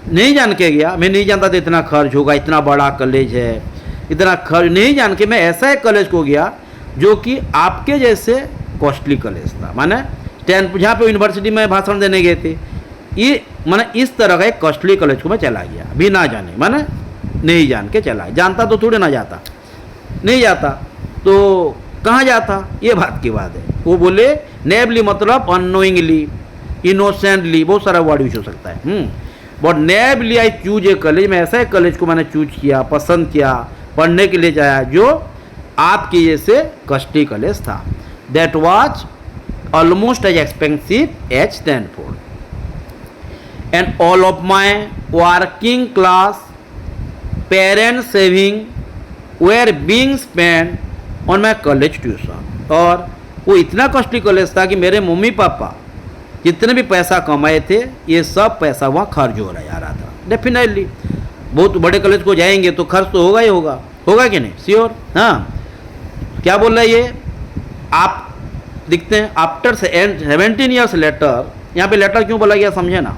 नहीं जान के गया, मैं नहीं जानता था इतना खर्च होगा, इतना बड़ा कॉलेज है, इतना खर्च नहीं जान के मैं ऐसा एक कॉलेज को गया जो कि आपके जैसे कॉस्टली कॉलेज था। माने स्टैनफोर्ड, जहाँ पे यूनिवर्सिटी में भाषण देने गए थे, ये माने इस तरह का एक कॉस्टली कॉलेज को मैं चला गया बिना जाने, माने नहीं जान के चला। जानता तो थोड़े ना जाता, नहीं जाता तो कहाँ जाता, ये बात की बात है। वो बोले नेवली मतलब अननोइंगली, इनोसेंटली, बहुत सारा वर्ड यूज हो सकता है। But naively I choose a college, मैं ऐसा एक कॉलेज को मैंने चूज किया, पसंद किया, पढ़ने के लिए जाया जो आपके जैसे कॉस्टली कॉलेज था। That was almost as expensive as Stanford and all of my working class parents saving were being spent on my college tuition. और वो इतना कॉस्टली कॉलेज था कि मेरे मम्मी पापा जितने भी पैसा कमाए थे ये सब पैसा वहाँ खर्च हो रहा जा रहा था। डेफिनेटली बहुत बड़े कॉलेज को जाएंगे तो खर्च तो होगा ही होगा, होगा कि नहीं? श्योर। हाँ, क्या बोल रहा है ये? आप दिखते हैं आफ्टर 17 ईयर्स लेटर, यहाँ पे लेटर क्यों बोला गया समझे ना,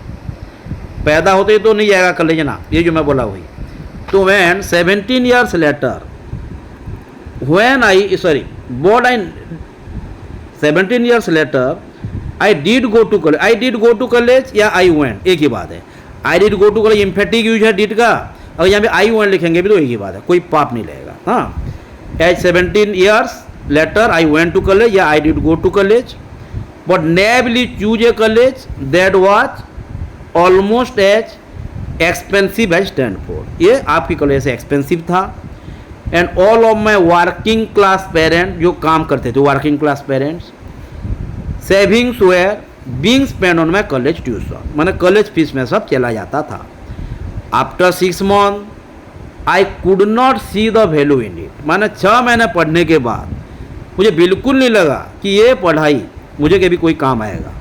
पैदा होते तो नहीं जाएगा कॉलेज ना, ये जो मैं बोला वही। तो when 17 years later when I board I 17 years later I did go to college, I did go to college या आई वेंट, एक ही बात है। I did go to college emphatic use है डिड का, अगर यहाँ पे आई वेंट लिखेंगे भी तो एक ही बात है, कोई पाप नहीं लगेगा। हाँ, as 17 years later I went to college या I did go to college but naively choose a college that was almost as expensive as Stanford. ये आपकी कॉलेज से एक्सपेंसिव था। And all of my working class parent, जो काम करते थे working class parents, savings were being spend on my college tuition, मैंने college fees में सब चला जाता था। After 6 month I could not see the value in it, मैंने 6 महीने पढ़ने के बाद मुझे बिल्कुल नहीं लगा कि ये पढ़ाई मुझे कभी कोई काम आएगा,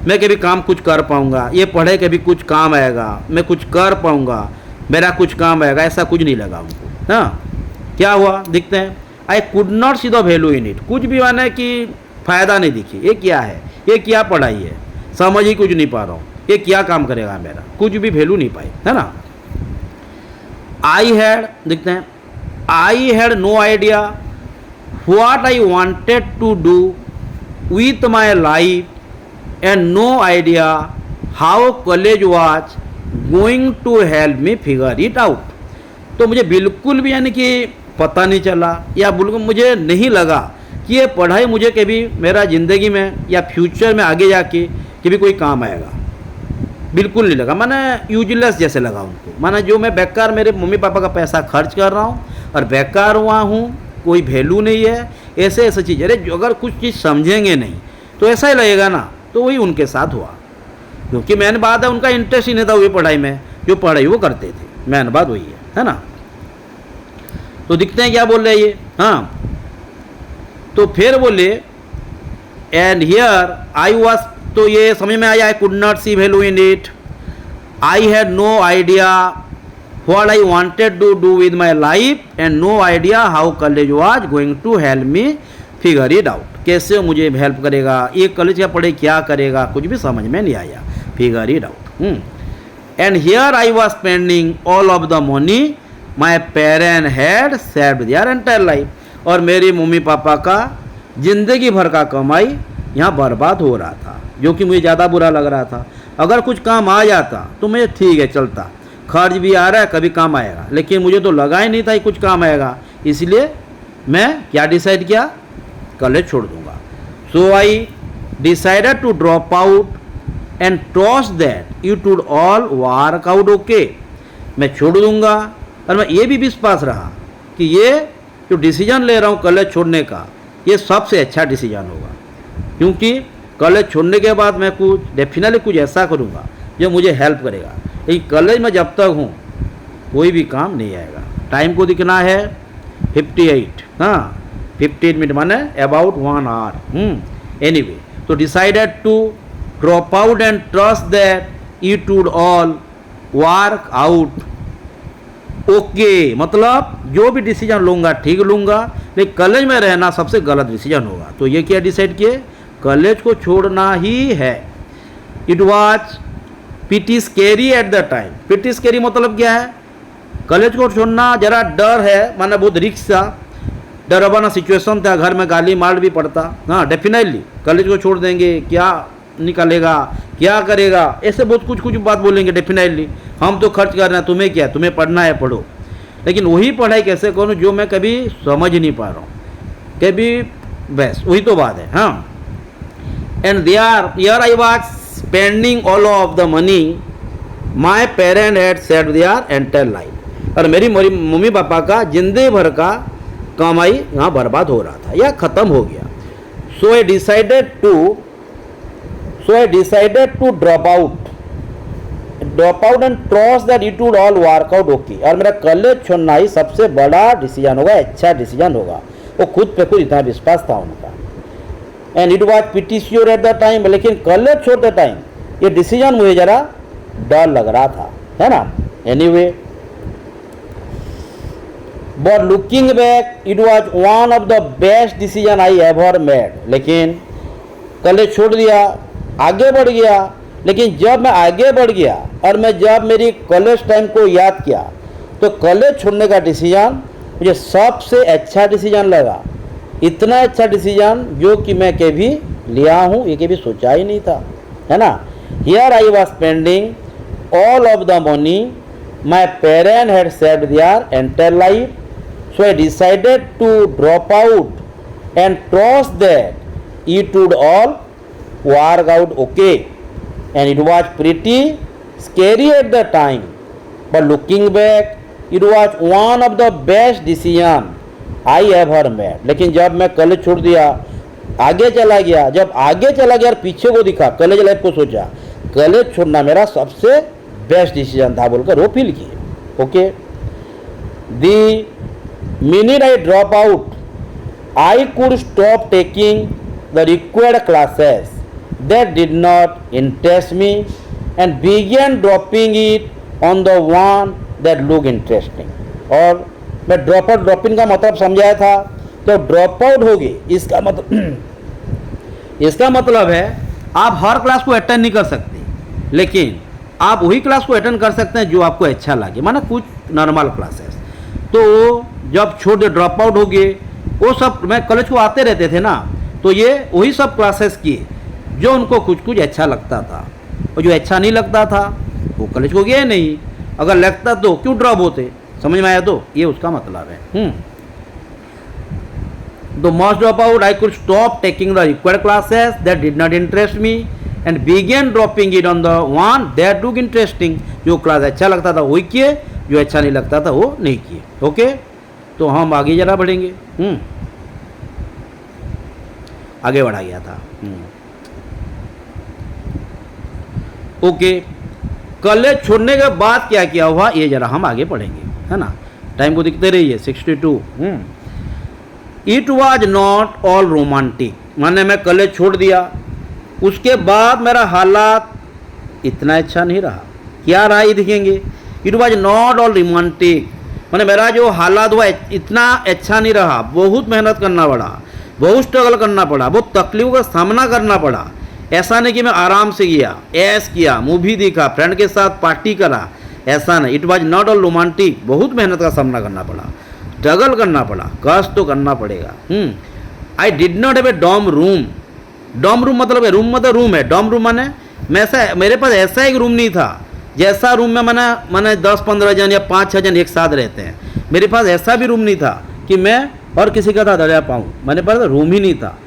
मैं कभी काम कुछ कर पाऊँगा, ये पढ़ाई कभी कुछ काम आएगा, मैं कुछ कर पाऊँगा, मेरा कुछ काम आएगा, ऐसा कुछ नहीं लगा उनको। हाँ, क्या हुआ दिखते हैं, आई could not see the value in it, कुछ भी माने कि फ़ायदा नहीं दिखी, ये क्या है, ये क्या पढ़ाई है, समझ ही कुछ नहीं पा रहा हूँ, ये क्या काम करेगा मेरा, कुछ भी वैल्यू नहीं पाई, है ना। आई हैड दिखते हैं, I had no idea what I wanted to do with my life and no idea how college was going to help me figure it out. तो मुझे बिल्कुल भी यानी कि पता नहीं चला या बिल्कुल मुझे नहीं लगा कि ये पढ़ाई मुझे कभी मेरा ज़िंदगी में या फ्यूचर में आगे जाके कभी कोई काम आएगा, बिल्कुल नहीं लगा। मैंने यूजलेस जैसे लगा उनको, माना जो मैं बेकार मेरे मम्मी पापा का पैसा खर्च कर रहा हूँ और बेकार हुआ हूँ, कोई वैल्यू नहीं है, ऐसे ऐसे चीज़। अरे जो अगर कुछ चीज़ समझेंगे नहीं तो ऐसा ही लगेगा ना, तो वही उनके साथ हुआ, क्योंकि मेन बात है उनका इंटरेस्ट ही नहीं था वही पढ़ाई में, जो पढ़ाई वो करते थे, मेन बात वही है ना। तो दिखते हैं क्या बोल रहे हैं ये। हाँ, तो फिर बोले एंड हियर आई वॉज, तो ये समझ में आया, I could not see value in it, I had no idea what I wanted to do with my life and no idea how college was going to help me figure it out, कैसे मुझे help करेगा, ये college क्या पढ़े क्या करेगा, कुछ भी समझ में नहीं आया, figure it out. And here I was spending all of the money my parent had saved their entire life, और मेरी मम्मी पापा का ज़िंदगी भर का कमाई यहाँ बर्बाद हो रहा था, जो कि मुझे ज़्यादा बुरा लग रहा था। अगर कुछ काम आ जाता तो मुझे ठीक है चलता, खर्च भी आ रहा है कभी काम आएगा, लेकिन मुझे तो लगा ही नहीं था कि कुछ काम आएगा, इसलिए मैं क्या डिसाइड किया, कॉलेज छोड़ दूंगा। So I decided to drop out and trust that you would all work out okay, मैं छोड़ दूंगा। और मैं ये भी विश्वास रहा कि ये जो डिसीजन ले रहा हूँ कॉलेज छोड़ने का, ये सबसे अच्छा डिसीजन होगा, क्योंकि कॉलेज छोड़ने के बाद मैं कुछ डेफिनेटली कुछ ऐसा करूँगा जो मुझे हेल्प करेगा। लेकिन कॉलेज में जब तक हूँ कोई भी काम नहीं आएगा। टाइम को दिखना है 58, हाँ 15 मिनट माने अबाउट 1 आवर। एनीवे, तो decided to drop out and trust that you would all work out okay, मतलब जो भी डिसीजन लूँगा ठीक लूँगा, लेकिन कॉलेज में रहना सबसे गलत डिसीजन होगा। तो ये क्या डिसाइड किए, कॉलेज को छोड़ना ही है। It was pity scary at the time. Pity scary मतलब क्या है, कॉलेज को छोड़ना जरा डर है, माना बहुत रिस्क था, डरावना सिचुएशन था, घर में गाली मार भी पड़ता। हाँ डेफिनेटली कॉलेज को छोड़ देंगे, क्या निकालेगा, क्या करेगा, ऐसे बहुत कुछ बात बोलेंगे। डेफिनेटली हम तो खर्च कर रहे हैं, तुम्हें क्या, तुम्हें पढ़ना है पढ़ो, लेकिन वही पढ़ाई कैसे करूँ जो मैं कभी समझ नहीं पा रहा हूँ कभी, बस वही तो बात है। हाँ, and there I was spending all of the money my parent had saved their entire life, और मेरी मम्मी पापा का जिंदगी भर का कमाई यहाँ बर्बाद हो रहा था या ख़त्म हो गया। So I decided to drop out and trust that it would all work out okay, और मेरा कॉलेज छोड़ना ही सबसे बड़ा डिसीजन होगा, अच्छा डिसीजन होगा। वो खुद पे खुद इतना विश्वास था उनका। And it was pretty sure at the time, लेकिन कॉलेज छोड़ते टाइम ये डिसीजन मुझे ज़रा डर लग रहा था, है ना। Anyway, but looking back it was one of the best decision I ever made. लेकिन कॉलेज छोड़ दिया, आगे बढ़ गया, लेकिन जब मैं आगे बढ़ गया और मैं जब मेरी कॉलेज टाइम को याद किया तो कॉलेज छोड़ने का डिसीजन मुझे सबसे अच्छा डिसीजन लगा। इतना अच्छा डिसीजन जो कि मैं कभी लिया हूँ, ये कभी सोचा ही नहीं था, है ना। Here I was spending all of the money my parent had saved their entire life, so I decided to drop out and trust that it would all work out okay. And it was pretty scary at the time, but looking back it was one of the best decision I ever made. लेकिन जब मैं college छोड़ दिया, आगे चला गया, जब आगे चला गया और पीछे को दिखा, कॉलेज लाइफ को सोचा, कॉलेज छोड़ना मेरा सबसे बेस्ट डिसीजन था बोलकर वो फील किए। Okay, the minute I drop out, I could stop taking the required classes that did not interest me and began dropping it on the one that looked interesting. और मैं drop in का मतलब समझाया था, तो drop out हो गई, इसका मतलब है आप हर क्लास को अटेंड नहीं कर सकते, लेकिन आप वही क्लास को अटेंड कर सकते हैं जो आपको अच्छा लगे, माना कुछ नॉर्मल क्लासेस। तो जब छोड़ दे, ड्रॉप आउट हो गए, वो सब मैं कॉलेज को आते रहते थे ना, तो ये वही सब क्लासेस किए जो उनको कुछ कुछ अच्छा लगता था, और जो अच्छा नहीं लगता था वो कॉलेज को गए नहीं, अगर लगता तो क्यों ड्रॉप होते। समझ में आया? तो ये उसका मतलब है। The must drop out I could stop taking the required classes that did not interest me and begin dropping it on the one that look interesting. जो क्लास अच्छा लगता था वही किए, जो अच्छा नहीं लगता था वो नहीं किए। ओके, तो हम आगे जरा बढ़ेंगे। आगे बढ़ा गया था। ओके, कॉलेज छोड़ने के बाद क्या किया हुआ ये जरा हम आगे पढ़ेंगे, है ना। टाइम को दिखते रहिए। 62। It was not all romantic, माने मैं कॉलेज छोड़ दिया, उसके बाद मेरा हालात इतना अच्छा नहीं रहा। क्या रहा ये देखेंगे। It was not all romantic, माने मेरा जो हालात हुआ इतना अच्छा नहीं रहा, बहुत मेहनत करना पड़ा, बहुत स्ट्रगल करना पड़ा, बहुत तकलीफों का सामना करना पड़ा। ऐसा नहीं कि मैं आराम से गया, ऐश किया, मूवी देखा, फ्रेंड के साथ पार्टी करा, ऐसा नहीं। It was not all romantic, बहुत मेहनत का सामना करना पड़ा, स्ट्रगल करना पड़ा, कष्ट तो करना पड़ेगा। आई did not have a dorm room. Dorm room मतलब है, रूम मतलब रूम है, डॉर्म रूम माने मेरे पास ऐसा एक रूम नहीं था जैसा रूम में मैंने 10-15 जन या 5-6 जन एक साथ रहते हैं। मेरे पास ऐसा भी रूम नहीं था कि मैं और किसी का साथ रह पाऊँ, मेरे पास रूम ही नहीं था।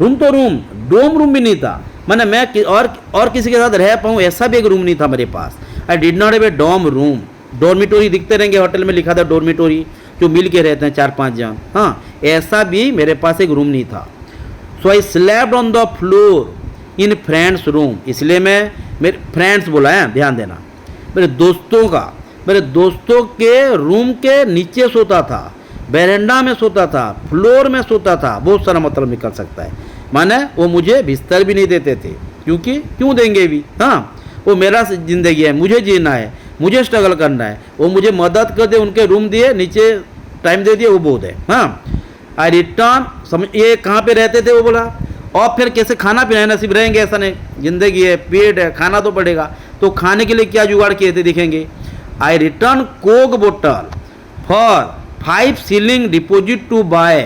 रूम तो रूम, डोम रूम भी नहीं था, मैंने मैं और किसी के साथ रह पाऊँ ऐसा भी एक रूम नहीं था मेरे पास। I did not have a dorm room. Dormitory दिखते रहेंगे होटल में, लिखा था डॉर्मिटोरी, जो मिल के रहते हैं 4-5 जन, हाँ, ऐसा भी मेरे पास एक रूम नहीं था। So I slept on the floor in friends room. इसलिए मैं मेरे फ्रेंड्स बोला है, ध्यान देना, मेरे दोस्तों के रूम के नीचे सोता था, बेरेंडा में सोता था, फ्लोर में सोता था, बहुत सारा मतलब निकल सकता है। माने वो मुझे बिस्तर भी नहीं देते थे, क्योंकि क्यों देंगे भी, हाँ, वो मेरा ज़िंदगी है, मुझे जीना है, मुझे स्ट्रगल करना है। वो मुझे मदद कर दे, उनके रूम दिए, नीचे टाइम दे दिए, वो बहुत है। हाँ, आई रिटर्न, समझ ये कहाँ पे रहते थे वो बोला, और फिर कैसे खाना पीना है, नसीब रहेंगे ऐसा नहीं, ज़िंदगी है, पेट है, खाना तो पड़ेगा, तो खाने के लिए क्या जुगाड़ किए थे दिखेंगे। आई रिटर्न कोक बोतल for 5 shilling deposit to buy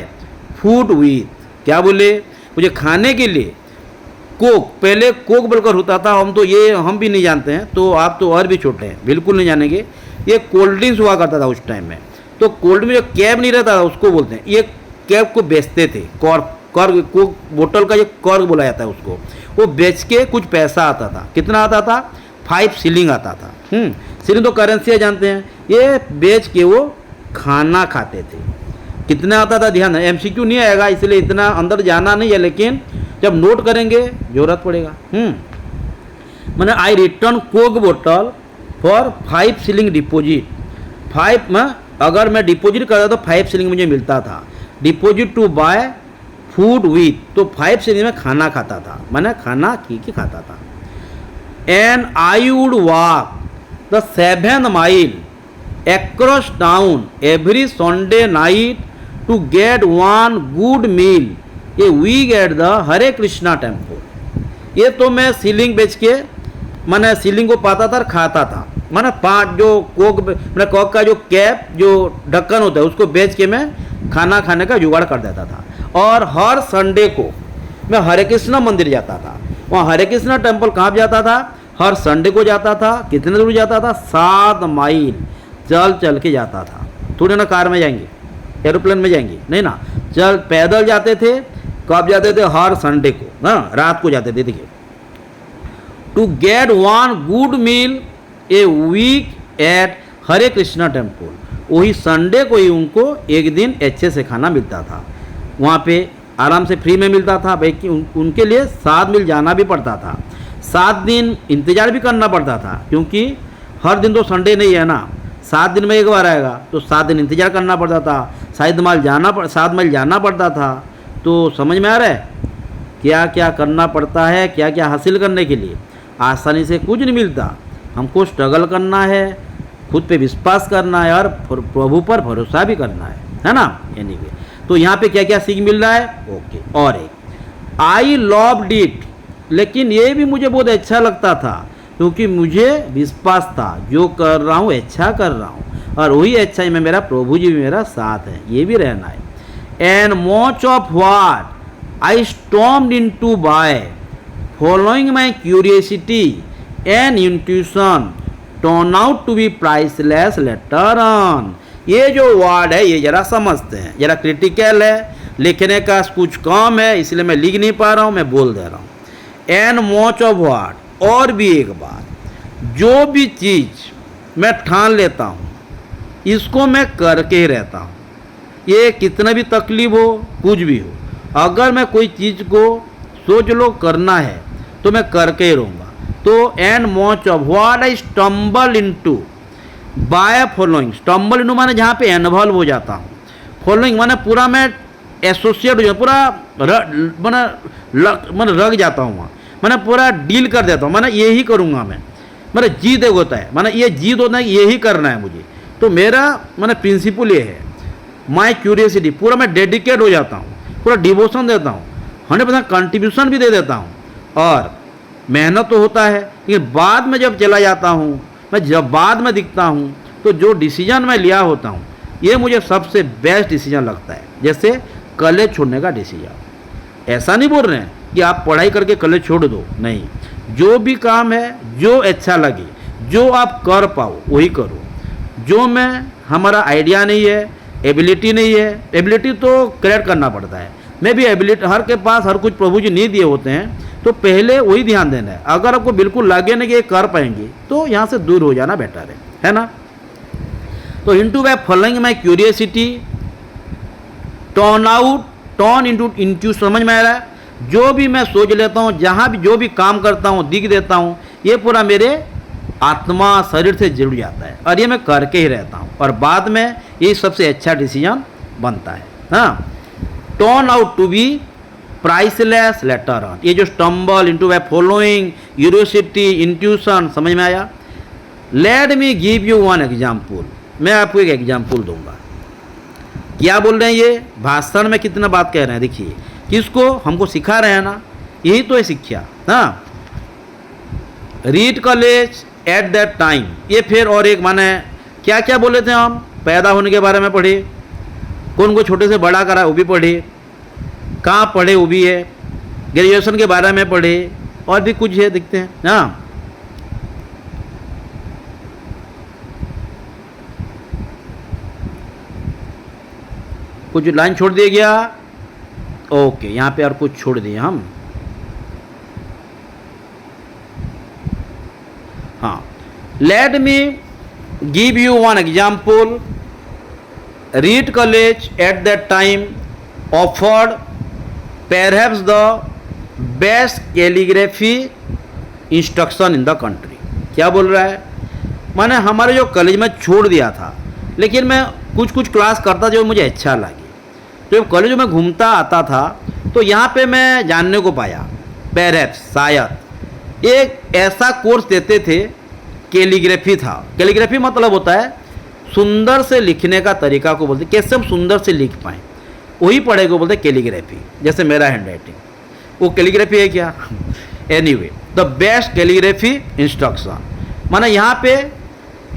food with. क्या बोले, मुझे खाने के लिए कोक, पहले कोक बोलकर होता था, हम भी नहीं जानते हैं, तो आप तो और भी छोटे हैं, बिल्कुल नहीं जानेंगे। ये कोल्ड ड्रिंक्स हुआ करता था उस टाइम में, तो कोल्ड में जो कैब नहीं रहता था उसको बोलते हैं, ये कैब को बेचते थे, कॉर्क कोक बोतल का जो कॉर्क बोला जाता है उसको, वो बेच के कुछ पैसा आता था। कितना आता था? 5 shilling आता था। shilling तो करेंसी है, जानते हैं। ये बेच के वो खाना खाते थे। कितना आता था ध्यान, MCQ नहीं आएगा इसलिए इतना अंदर जाना नहीं है, लेकिन जब नोट करेंगे जरूरत पड़ेगा। मैंने आई रिटर्न कोक बोतल फॉर 5 shilling डिपोजिट। 5 में अगर मैं डिपोजिट करता तो 5 shilling मुझे मिलता था। Deposit to buy food with, तो 5 सीरीज में खाना खाता था, मैंने खाना की खाता था। And I would walk the 7 mile across town every Sunday night to get one good meal a week at the Hare Krishna temple. ये तो मैं सीलिंग बेच के मैंने सीलिंग को पाता था और खाता था, मैंने 5 जो कोक मैंने कोक का जो कैप जो ढक्कन होता है उसको बेच के मैं खाना खाने का जुगाड़ कर देता था। और हर संडे को मैं हरे कृष्णा मंदिर जाता था। वहाँ हरे कृष्णा टेम्पल कहाँ पे जाता था? हर संडे को जाता था। कितने दूर जाता था? 7 माइल चल के जाता था। थोड़े ना कार में जाएंगे, एरोप्लेन में जाएंगे, नहीं ना, चल पैदल जाते थे। कब जाते थे? हर संडे को, हाँ रात को जाते थे। देखिए, to get one good meal a week at Hare Krishna temple, वही संडे को ही उनको एक दिन अच्छे से खाना मिलता था। वहाँ पे आराम से फ्री में मिलता था भाई कि उनके लिए 7 मील जाना भी पड़ता था, 7 दिन इंतज़ार भी करना पड़ता था, क्योंकि हर दिन तो संडे नहीं है ना, 7 दिन में एक बार आएगा, तो 7 दिन इंतज़ार करना पड़ता था। 7 माइल जाना पड़ता था। तो समझ में आ रहा है क्या क्या करना पड़ता है, क्या क्या हासिल करने के लिए। आसानी से कुछ नहीं मिलता, हमको स्ट्रगल करना है, खुद पे विश्वास करना है और प्रभु पर भरोसा भी करना है ना। एनीवे, तो यहाँ पे क्या क्या सीख मिल रहा है? ओके। और एक आई लव्ड इट, लेकिन ये भी मुझे बहुत अच्छा लगता था, क्योंकि मुझे विश्वास था जो कर रहा हूँ अच्छा कर रहा हूँ, और वही अच्छाई में मेरा प्रभु जी भी मेरा साथ है, ये भी रहना है। And much of what I stormed into by following my curiosity and intuition turn out to be priceless later on. ये जो वर्ड है ये जरा समझते हैं, जरा क्रिटिकल है, लिखने का कुछ कम है, इसलिए मैं लिख नहीं पा रहा हूँ, मैं बोल दे रहा हूँ। एंड मच ऑफ व्हाट, और भी एक बात, जो भी चीज़ मैं ठान लेता हूँ इसको मैं करके ही रहता हूँ, ये कितना भी तकलीफ हो, कुछ भी हो, अगर मैं कोई चीज़ को सोच लो करना है तो मैं करके ही रहूँगा। तो and much of what I stumble into by following, stumble into माने जहाँ पे इन्वॉल्व हो जाता हूँ, फॉलोइंग माने पूरा मैं एसोसिएट हो जाता, पूरा मैंने रख जाता हूँ वहाँ, मैंने पूरा डील कर देता हूँ, मैंने यही करूँगा मैंने जीत एक होता है, मैंने ये जीत होता है कि यही करना है मुझे। तो मेरा मैंने प्रिंसिपल ये है, माई क्यूरियसिटी, पूरा मैं डेडिकेट हो जाता हूँ, पूरा डिवोशन देता हूँ, 100% कंट्रीब्यूशन भी दे देता हूँ। और मेहनत तो होता है, लेकिन बाद में जब चला जाता हूँ, मैं जब बाद में दिखता हूँ, तो जो डिसीजन मैं लिया होता हूँ ये मुझे सबसे बेस्ट डिसीजन लगता है। जैसे कॉलेज छोड़ने का डिसीजन, ऐसा नहीं बोल रहे हैं कि आप पढ़ाई करके कॉलेज छोड़ दो, नहीं, जो भी काम है जो अच्छा लगे, जो आप कर पाओ वही करो। जो मैं हमारा आइडिया नहीं है, एबिलिटी नहीं है, एबिलिटी तो क्रिएट करना पड़ता है, मैं भी एबिलिटी, हर के पास हर कुछ प्रभु जी नहीं दिए होते हैं, तो पहले वही ध्यान देना है। अगर आपको बिल्कुल लगे ना कि ये कर पाएंगे तो यहाँ से दूर हो जाना बेटर है ना। तो into by following my curiosity turn into into, समझ में आ रहा है? जो भी मैं सोच लेता हूँ, जहाँ भी जो भी काम करता हूँ, दिख देता हूँ, ये पूरा मेरे आत्मा शरीर से जुड़ जाता है और ये मैं करके ही रहता हूँ, और बाद में ये सबसे अच्छा डिसीजन बनता है। हाँ, turn out to be priceless later on, ये जो stumble into by following, curiosity, intuition, समझ में आया? Let me give you one example, मैं आपको एक एग्जाम्पल दूंगा। क्या बोल रहे हैं ये? भाषण में कितना बात कह रहे हैं, देखिए, किसको? हमको सिखा रहे हैं ना, यही तो है शिक्षा। हाँ, read college at that time, ये फिर और एक माने क्या क्या बोले थे हम? पैदा होने के बारे में पढ़े, कौन को छोटे से बड़ा करा वो भी पढ़े, कहाँ पढ़े वो भी है, ग्रेजुएशन के बारे में पढ़े, और भी कुछ है, दिखते हैं। हाँ, कुछ लाइन छोड़ दिया गया, ओके, यहाँ पे और कुछ छोड़ दिए हम। हाँ, late me give you one example, read college at that time offered perhaps the best calligraphy instruction in the country। क्या बोल रहा है? मैंने हमारे जो कॉलेज में छोड़ दिया था, लेकिन मैं कुछ क्लास करता जो मुझे अच्छा लगे, तो कॉलेज में घूमता आता था, तो यहाँ पे मैं जानने को पाया पेरहैप्स शायद एक ऐसा कोर्स देते थे, कैलीग्राफी था। कैलीग्राफी मतलब होता है सुंदर से लिखने का तरीका को बोलते, कैसे हम सुंदर से लिख पाएँ, वही पढ़े को बोलते कैलीग्राफी। जैसे मेरा हैंड राइटिंग, वो कैलीग्राफी है क्या? Anyway, the best calligraphy instruction, माना यहाँ पे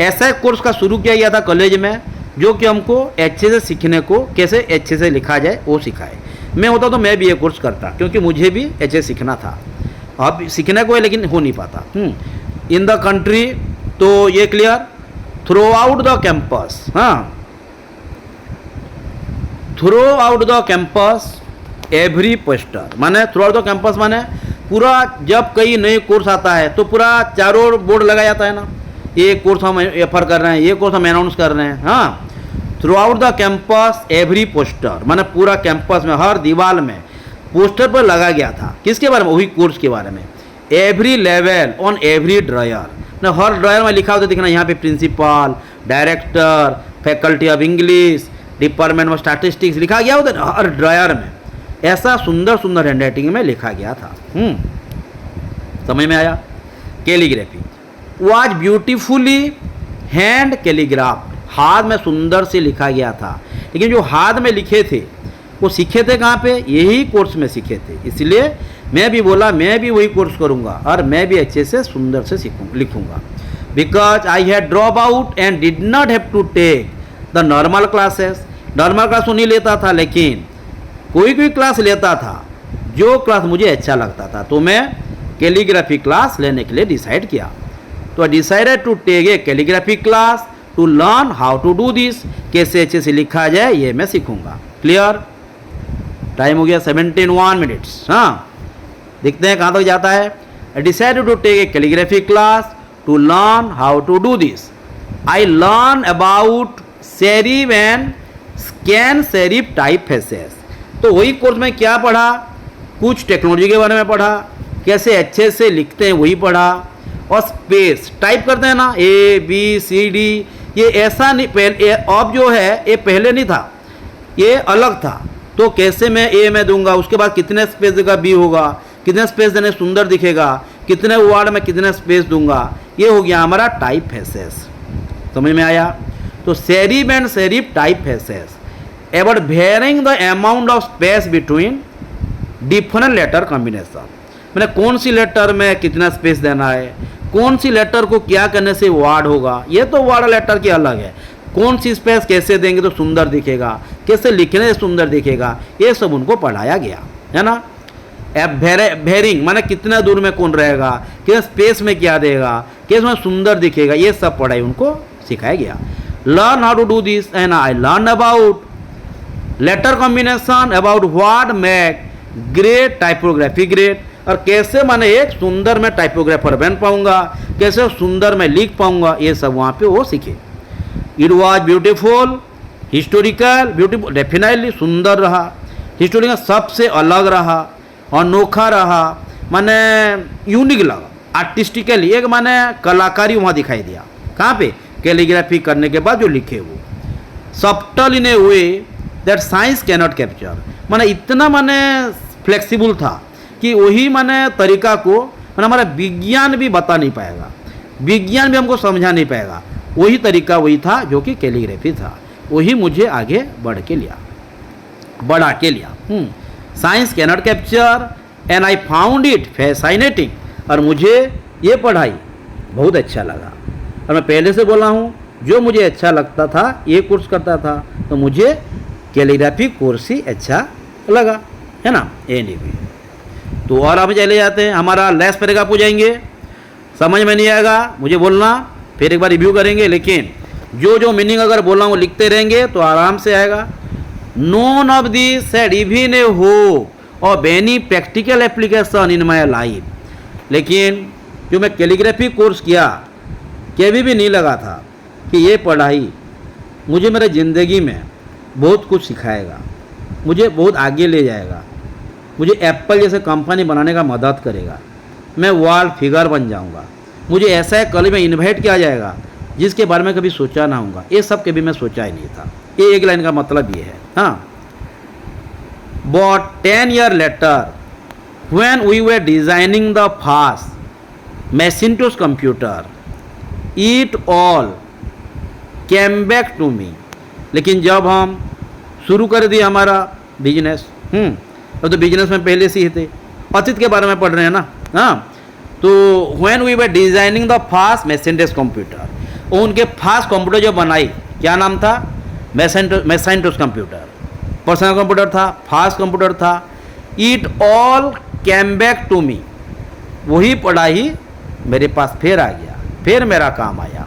ऐसा कोर्स का शुरू किया गया था कॉलेज में, जो कि हमको अच्छे से सीखने को, कैसे अच्छे से लिखा जाए वो सिखाए। मैं होता तो मैं भी ये कोर्स करता, क्योंकि मुझे भी अच्छे सीखना था। अब सीखने को है लेकिन हो नहीं पाता। इन द कंट्री, तो ये clear, throughout the campus, हाँ, throughout the campus every poster, माने थ्रू आउट द कैंपस माने पूरा, जब कई नए कोर्स आता है तो पूरा चारों ओर बोर्ड लगा जाता है ना, ये कोर्स हम रेफर कर रहे हैं, ये कोर्स हम अनाउंस कर रहे हैं। हाँ, throughout the campus every poster, माने पूरा कैंपस में हर दीवार में पोस्टर पर लगा गया था। किसके बारे में? वही कोर्स के बारे में। Every level on every drawer, ना हर ड्रायर में लिखा होता दिखना, यहाँ पे principal, director, faculty of English, department of statistics लिखा गया होता है हर ड्रायर में। ऐसा सुंदर सुंदर हैंड राइटिंग में लिखा गया था। समझ में आया? कैलीग्राफी वाज ब्यूटीफुली हैंड कैलीग्राफ, हाथ में सुंदर से लिखा गया था। लेकिन जो हाथ में लिखे थे वो सीखे थे कहाँ पे? यही कोर्स में सीखे थे। इसलिए मैं भी बोला मैं भी वही कोर्स करूँगा और मैं भी अच्छे से सुंदर से लिखूँगा। Because I had drop out and did not have to take the normal classes. Normal class तो नहीं लेता था, लेकिन कोई कोई क्लास लेता था जो क्लास मुझे अच्छा लगता था, तो मैं कैलीग्राफी क्लास लेने के लिए डिसाइड किया। तो I decided to take a calligraphy class to learn how to do this, कैसे अच्छे से लिखा जाए ये मैं सीखूंगा। क्लियर? टाइम हो गया 17 मिनट्स। हाँ, देखते हैं कहाँ तक जाता है। I decided to take a calligraphy class to learn how to do this. I learn about serif and scan serif typefaces. तो वही कोर्स में क्या पढ़ा? कुछ टेक्नोलॉजी के बारे में पढ़ा, कैसे अच्छे से लिखते हैं वही पढ़ा, और स्पेस टाइप करते हैं ना, ABCD, ये ऐसा नहीं, पहले अब जो है ये पहले नहीं था, ये अलग था। तो कैसे मैं A में दूंगा, उसके बाद कितने स्पेस देगा B होगा, कितने स्पेस देने सुंदर दिखेगा, कितने वर्ड में कितने स्पेस दूंगा, ये हो गया हमारा टाइप फेसेस। समझ में आया? तो serif and serif type faces about varying the amount of space between different letter combination, मैंने कौन सी लेटर में कितना स्पेस देना है, कौन सी लेटर को क्या करने से वर्ड होगा, ये तो वर्ड लेटर की अलग है, कौन सी स्पेस कैसे देंगे तो सुंदर दिखेगा, कैसे लिखने से सुंदर दिखेगा, ये सब उनको पढ़ाया गया है ना। वेरिंग माने कितना दूर में कौन रहेगा, कितना स्पेस में क्या देगा, कैसे में सुंदर दिखेगा, ये सब पढ़ाई उनको सिखाया गया। Learn how to do this and I learn about letter combination, about what make great typography great, और कैसे मैंने एक सुंदर में टाइपोग्राफर बन पाऊंगा, कैसे सुंदर में लिख पाऊंगा, ये सब वहाँ पे वो सीखे। It was beautiful, historical, beautiful definitely सुंदर रहा, हिस्टोरिकल सबसे अलग रहा, अनोखा रहा, माने यूनिक लगा, आर्टिस्टिकली एक माने कलाकारी वहाँ दिखाई दिया। कहाँ पे? कैलीग्राफी करने के बाद जो लिखे वो। Subtle in A way that science cannot capture, माने इतना माने फ्लेक्सिबल था कि वही माने तरीका को माने हमारा विज्ञान भी बता नहीं पाएगा, विज्ञान भी हमको समझा नहीं पाएगा, वही तरीका वही था जो कि कैलीग्राफी था, वही मुझे आगे बढ़ा के लिया। Science cannot capture and I found it fascinating, और मुझे ये पढ़ाई बहुत अच्छा लगा। और मैं पहले से बोला हूँ, जो मुझे अच्छा लगता था ये कोर्स करता था, तो मुझे कैलीग्राफी कोर्स ही अच्छा लगा, है ना। एनीवे, तो और आप चले जाते हैं, हमारा लेस पैराग्राफ हो जाएंगे। समझ में नहीं आएगा मुझे बोलना, फिर एक बार रिव्यू करेंगे, लेकिन जो जो मीनिंग अगर बोला हूँ लिखते रहेंगे तो आराम से आएगा। Known of this had even a hope of any practical application in my life, लेकिन जो मैं कैलीग्राफी कोर्स किया, कभी भी नहीं लगा था कि ये पढ़ाई मुझे मेरे ज़िंदगी में बहुत कुछ सिखाएगा, मुझे बहुत आगे ले जाएगा, मुझे एप्पल जैसे कंपनी बनाने का मदद करेगा, मैं वर्ल्ड फिगर बन जाऊंगा, मुझे ऐसा एक कॉलेज में इन्वाइट किया जाएगा जिसके बारे में कभी सोचा ना होगा। ये सब कभी मैं सोचा ही नहीं था। ये एक लाइन का मतलब ये है। हाँ, But 10 years later, when we were designing the first Macintosh computer, it all came back to me. लेकिन जब हम शुरू कर दिए हमारा बिजनेस, अब तो बिजनेस में पहले से ही थे, अतीत के बारे में पढ़ रहे हैं ना, हाँ, तो when we were designing the first Macintosh computer, उनके फास्ट कंप्यूटर जो बनाई, क्या नाम था? मैसेंटोस कंप्यूटर, पर्सनल कंप्यूटर था, फास्ट कंप्यूटर था. It all came back to me, वही पढ़ाई मेरे पास फिर आ गया, फिर मेरा काम आया.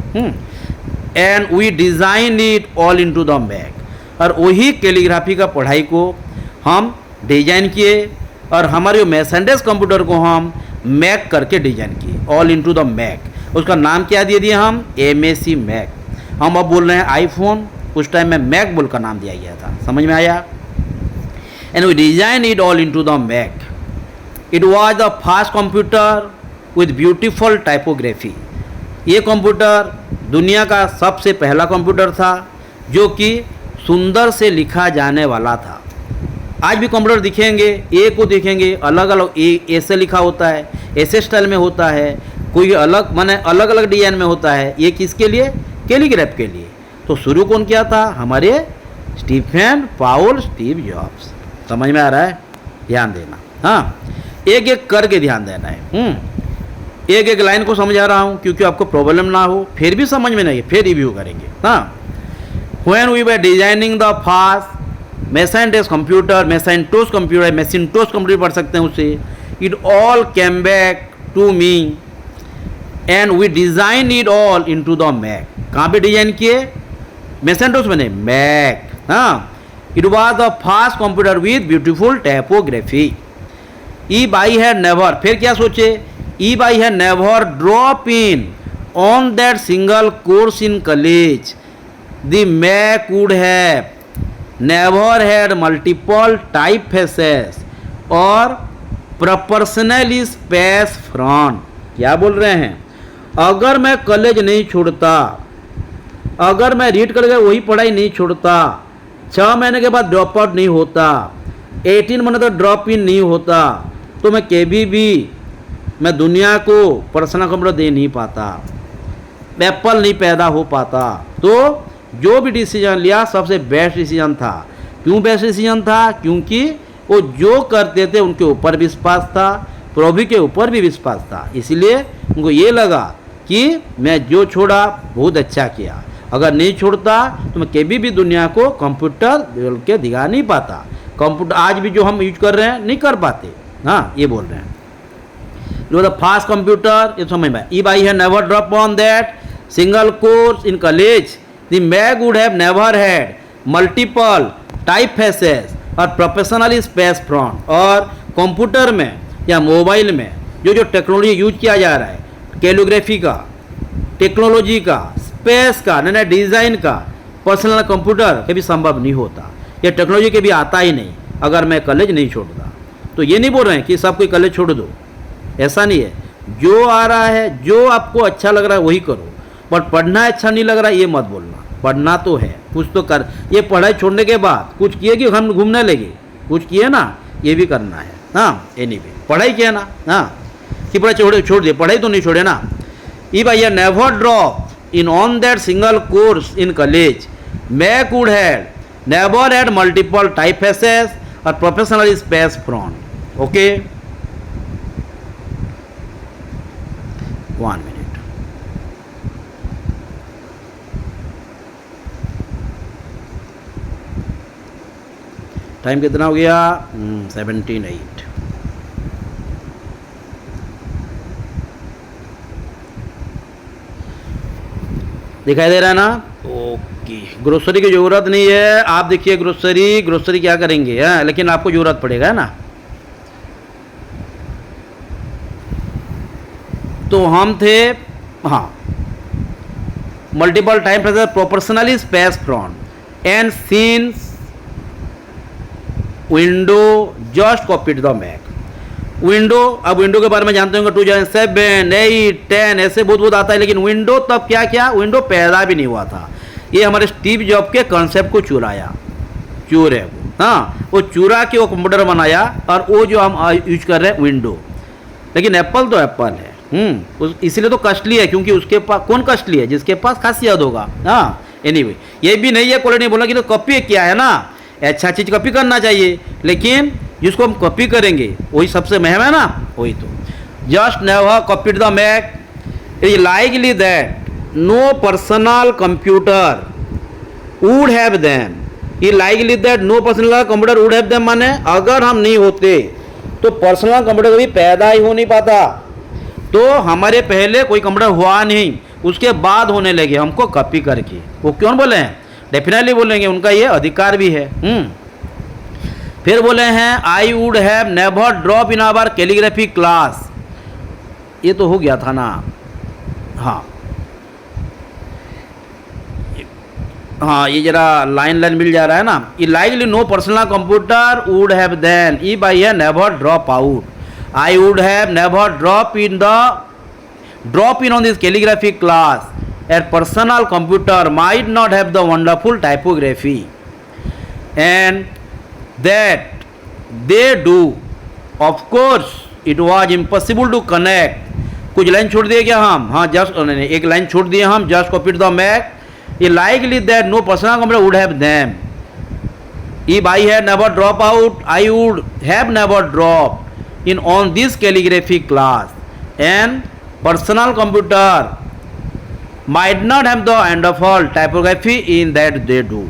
And we design it all into the Mac, और वही कैलीग्राफी का पढ़ाई को हम डिजाइन किए और हमारे मैसेंटोस कंप्यूटर को हम मैक करके डिजाइन किए, ऑल इनटू द मैक. उसका नाम क्या दे दिए हम? MAC Mac. हम अब बोल रहे हैं आईफोन, उस टाइम में मैक बोल का नाम दिया गया था. समझ में आया? And we design it all into the Mac. It was the fast computer with beautiful typography. ये कंप्यूटर दुनिया का सबसे पहला कंप्यूटर था जो कि सुंदर से लिखा जाने वाला था. आज भी कंप्यूटर दिखेंगे, ए को देखेंगे, अलग अलग ऐसे लिखा होता है, ऐसे स्टाइल में होता है, कोई अलग माने अलग अलग डिजाइन में होता है. ये किसके लिए? कैलीग्राफ के लिए. तो शुरू कौन किया था? हमारे स्टीफन पाउल स्टीव जॉब्स. समझ में आ रहा है? ध्यान देना, हाँ, एक एक करके ध्यान देना है. एक एक लाइन को समझा रहा हूँ क्योंकि आपको प्रॉब्लम ना हो, फिर भी समझ में नहीं, फिर रिव्यू करेंगे. हाँ, when we were designing the first Macintosh computer पढ़ सकते हैं उसे. It all came back to me and we design it all into the Mac. कहाँ पे डिजाइन किए? मैसेंटोस में नहीं, मैक. हाँ, it was the fast computer with beautiful typography. If I had never, फिर क्या सोचे? If I had never drop in on that single course in college, the Mac would have never had multiple typefaces और proportionally space front. क्या बोल रहे हैं? अगर मैं कॉलेज नहीं छोड़ता, अगर मैं रीड करके वही पढ़ाई नहीं छोड़ता, 6 महीने के बाद ड्रॉप आउट नहीं होता, 18 महीने तक ड्रॉप इन नहीं होता, तो मैं कभी भी मैं दुनिया को पर्सनल कंप्यूटर दे नहीं पाता, एप्पल नहीं पैदा हो पाता. तो जो भी डिसीजन लिया सबसे बेस्ट डिसीजन था. क्यों बेस्ट डिसीजन था? क्योंकि वो जो करते थे उनके ऊपर विश्वास था, प्रभु के ऊपर भी विश्वास था. इसलिए उनको ये लगा कि मैं जो छोड़ा बहुत अच्छा किया, अगर नहीं छोड़ता तो मैं कभी भी दुनिया को कंप्यूटर बोल के दिखा नहीं पाता. कंप्यूटर आज भी जो हम यूज कर रहे हैं नहीं कर पाते. हाँ, ये बोल रहे हैं. द फास्ट कंप्यूटर, ये समझ में. If I have never drop on that single course in college, the Mac would have never had multiple typefaces और प्रोफेशनली स्पेस फ्रंट. और कंप्यूटर में या मोबाइल में जो जो टेक्नोलॉजी यूज किया जा रहा है, कैलीग्राफी का, टेक्नोलॉजी का, स्पेस का, नया डिज़ाइन का, पर्सनल कंप्यूटर कभी संभव नहीं होता. ये टेक्नोलॉजी कभी आता ही नहीं अगर मैं कॉलेज नहीं छोड़ता. तो ये नहीं बोल रहे हैं कि सब कोई कॉलेज छोड़ दो, ऐसा नहीं है. जो आ रहा है, जो आपको अच्छा लग रहा है वही करो, बट पढ़ना अच्छा नहीं लग रहा है ये मत बोलना. पढ़ना तो है, कुछ तो कर. ये पढ़ाई छोड़ने के बाद कुछ किए कि हम घूमने लगे, कुछ किए ना, ये भी करना है. हाँ, एनीवे पढ़ाई किया ना, हाँ, कि पढ़ाई छोड़ दिए, पढ़ाई तो नहीं छोड़े ना. If I have never drop in on that single course in college, Mac would have never had multiple typefaces और professional space fonts. Okay, 1 minute. Time कितना हो गया? 17:08. दिखाई दे रहा है ना? ओके, ग्रोसरी की ज़रूरत नहीं है. आप देखिए ग्रोसरी क्या करेंगे, है, लेकिन आपको ज़रूरत पड़ेगा, है ना. तो हम थे, हाँ, multiple time proportionally space front and since window just copied the Mac. Window, अब विंडो के बारे में जानते होंगे, 2007, 8, 10 ऐसे बहुत आता है. लेकिन विंडो तब क्या विंडो पैदा भी नहीं हुआ था. ये हमारे स्टीव जॉब के कॉन्सेप्ट को चुराया, चोर है वो. हाँ, वो चुरा के वो कंप्यूटर बनाया और वो जो हम यूज कर रहे हैं विंडो। लेकिन एप्पल तो एप्पल है, इसलिए तो कॉस्टली है, क्योंकि उसके पास कौन कॉस्टली है, जिसके पास खासियत होगा। हाँ, एनीवे ये भी नहीं है क्वालिटी बोला कि तो कॉपी किया है ना, अच्छा चीज़ कॉपी करना चाहिए, लेकिन जिसको हम कॉपी करेंगे वही सबसे महंगा है ना, वही तो। Just never copied the Mac, it is likely that no personal computer would have them, ये likely that no personal computer would have them माने अगर हम नहीं होते तो पर्सनल कंप्यूटर कभी पैदा ही हो नहीं पाता। तो हमारे पहले कोई कंप्यूटर हुआ नहीं, उसके बाद होने लगे हमको कॉपी करके। वो क्यों बोले हैं, डेफिनेटली बोलेंगे, उनका ये अधिकार भी है। फिर बोले हैं I would have never drop in our calligraphy class, ये तो हो गया था ना। हाँ हाँ, ये जरा लाइन मिल जा रहा है ना। ये likely no personal computer would have then if I have never drop out, I would have never drop in on this calligraphy class, a personal computer might not have the wonderful typography and that they do. Of course it was impossible to connect, कुछ line छोड़ दिए क्या हम, हाँ just एक line छोड़ दिए हम, जस्ट कॉपीड द मैक, ये likely that no personal computer would have them, if I had never dropped out I would have never dropped in on this calligraphy class, and personal computer might not have the wonderful typography in that they do,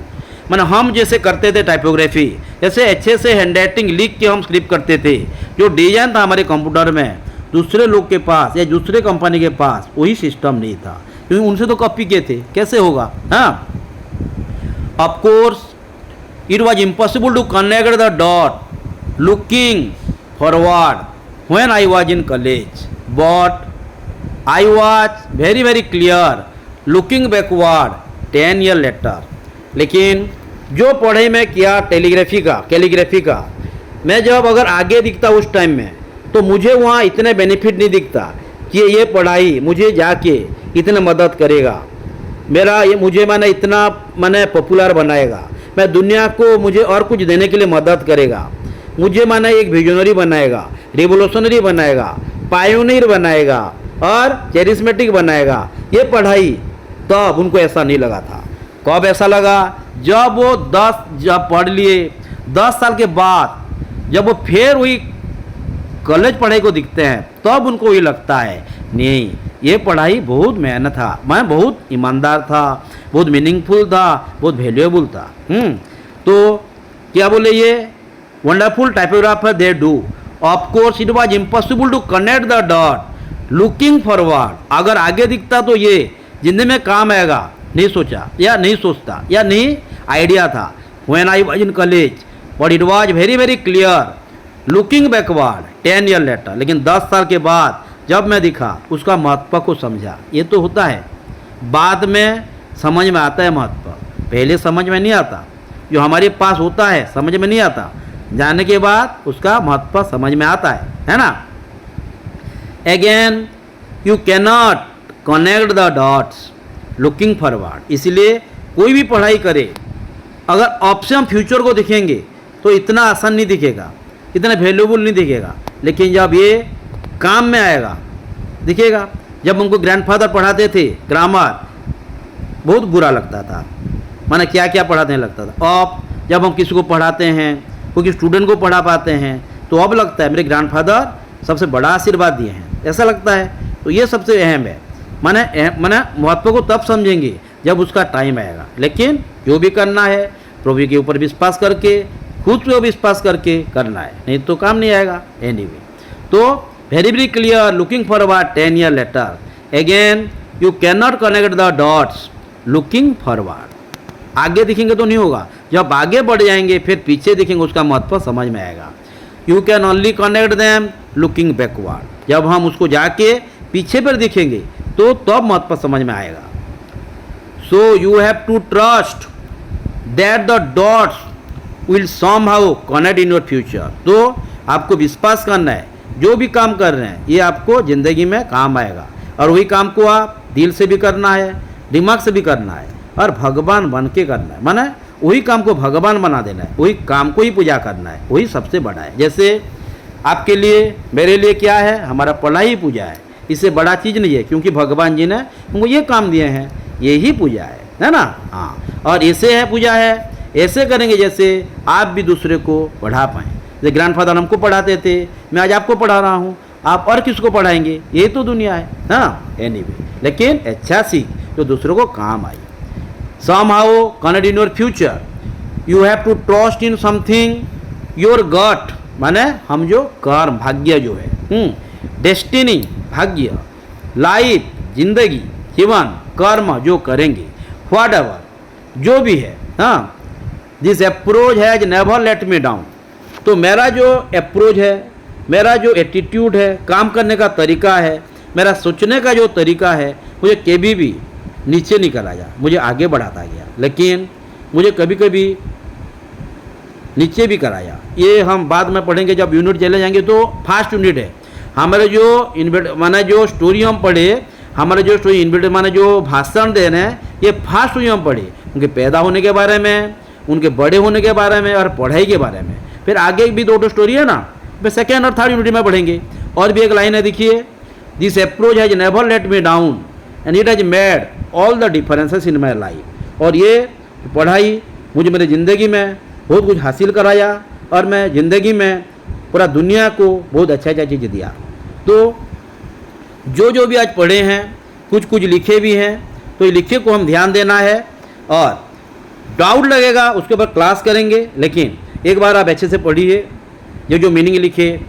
मैंने हम जैसे करते थे typography, जैसे अच्छे से hand writing लिख के हम स्क्रिप्ट करते थे, जो डिजाइन था हमारे कंप्यूटर में दूसरे लोग के पास या दूसरे कंपनी के पास वही सिस्टम नहीं था, क्योंकि उनसे तो कॉपी किए थे, कैसे होगा। हाँ, of course it was impossible to connect the dot looking forward when I was in college, but I was very clear looking backward 10 years later। लेकिन जो पढ़ाई मैं किया कैलीग्राफी का, मैं जब अगर आगे दिखता उस टाइम में, तो मुझे वहाँ इतने बेनिफिट नहीं दिखता कि ये पढ़ाई मुझे जाके इतने मदद करेगा, मुझे इतना पॉपुलर बनाएगा, मैं दुनिया को मुझे और कुछ देने के लिए मदद करेगा, मुझे एक विजनरी बनाएगा, रिवोल्यूशनरी बनाएगा, पायोनियर बनाएगा और चेरिस्मेटिक बनाएगा। ये पढ़ाई तब उनको ऐसा नहीं लगा था। कब ऐसा लगा, जब वो जब पढ़ लिए 10 साल के बाद जब वो फिर वही कॉलेज पढ़ाई को दिखते हैं, तब उनको ये लगता है नहीं, ये पढ़ाई बहुत मेहनत था, मैं बहुत ईमानदार था, बहुत मीनिंगफुल था, बहुत वैल्यूएबल था। तो क्या बोले ये wonderful typographer they do, of course it was impossible to connect the dot looking forward, अगर आगे दिखता तो ये जिंदगी में काम आएगा, नहीं सोचा या नहीं सोचता या नहीं आइडिया था। When I was in college but it was very clear looking backward 10 years later, लेकिन 10 साल के बाद जब मैं दिखा उसका महत्व को समझा। ये तो होता है, बाद में समझ में आता है महत्व, पहले समझ में नहीं आता, जो हमारे पास होता है समझ में नहीं आता, जाने के बाद उसका महत्व समझ में आता है ना। Again you cannot connect the dots looking forward, इसलिए कोई भी पढ़ाई करे अगर ऑप्शन फ्यूचर को दिखेंगे तो इतना आसान नहीं दिखेगा, इतना वैल्यूबल नहीं दिखेगा, लेकिन जब ये काम में आएगा दिखेगा। जब हमको ग्रैंडफादर पढ़ाते थे ग्रामर, बहुत बुरा लगता था, माना क्या क्या पढ़ाते हैं लगता था। अब जब हम किसी को पढ़ाते हैं, कोई स्टूडेंट को पढ़ा पाते हैं, तो अब लगता है मेरे ग्रैंडफादर सबसे बड़ा आशीर्वाद दिए हैं, ऐसा लगता है। तो ये सबसे अहम है, माने महत्व को तब समझेंगे जब उसका टाइम आएगा। लेकिन जो भी करना है प्रभु के ऊपर विश्वास करके, खुद पे विश्वास करके करना है, नहीं तो काम नहीं आएगा। एनीवे, तो very clear looking forward 10 years later, again you can not connect the dots looking forward, आगे दिखेंगे तो नहीं होगा, जब आगे बढ़ जाएंगे फिर पीछे दिखेंगे, उसका महत्व समझ में आएगा। You can only connect them looking backward, जब हम उसको जाके पीछे पर दिखेंगे तो तब महत्व समझ में आएगा। So you have to trust that the dots will somehow connect in your future, तो आपको विश्वास करना है जो भी काम कर रहे हैं ये आपको ज़िंदगी में काम आएगा, और वही काम को आप दिल से भी करना है, दिमाग से भी करना है, और भगवान बन के करना है, माने वही काम को भगवान बना देना है, वही काम को ही पूजा करना है, वही सबसे बड़ा है। जैसे आपके लिए मेरे लिए क्या है, हमारा पढ़ाई ही पूजा है, इससे बड़ा चीज़ नहीं है, क्योंकि भगवान जी ने हमको ये काम दिए हैं, यही पूजा है ना। हाँ, और ऐसे है पूजा है, ऐसे करेंगे जैसे आप भी दूसरे को पढ़ा पाएँ। जैसे ग्रैंडफादर हमको पढ़ाते थे, मैं आज आपको पढ़ा रहा हूँ, आप और किसको पढ़ाएंगे, यही तो दुनिया है हाँ। एनीवे, लेकिन अच्छा सीख जो दूसरों को काम आई। somehow connect in your future you have to trust in something your gut, माने हम जो कर्म भाग्य जो है डेस्टिनी भाग्य, लाइफ जिंदगी जीवन कर्म जो करेंगे व्हाट एवर जो भी है हाँ, this approach has never let me down. तो मेरा जो अप्रोच है, मेरा जो एटीट्यूड है, काम करने का तरीका है, मेरा सोचने का जो तरीका है, मुझे कभी भी नीचे नहीं कराया, मुझे आगे बढ़ाता गया, लेकिन मुझे कभी कभी नीचे भी कराया। ये हम बाद में पढ़ेंगे, जब यूनिट चले जाएंगे तो फास्ट यूनिट है। हमारे जो माने जो स्टोरी हम पढ़े, हमारे जो स्टोरी इन्वर्ट माने जो भाषण दे रहे हैं, ये फास्ट स्टोरी हम पढ़े, उनके पैदा होने के बारे में, उनके बड़े होने के बारे में और पढ़ाई के बारे में। फिर आगे भी दो स्टोरी है ना, फिर सेकेंड और थर्ड यूनिट में पढ़ेंगे। और भी एक लाइन है, देखिए, this approach has never let me down and it has made all the differences in my life. और ये पढ़ाई मुझे मेरी ज़िंदगी में बहुत कुछ हासिल कराया और मैं ज़िंदगी में पूरा दुनिया को बहुत अच्छा चीज़ दिया। तो जो भी आज पढ़े हैं, कुछ कुछ लिखे भी हैं, तो ये लिखे को हम ध्यान देना है। और डाउट लगेगा उसके ऊपर क्लास करेंगे, लेकिन एक बार आप अच्छे से पढ़िए। जो मीनिंग लिखे,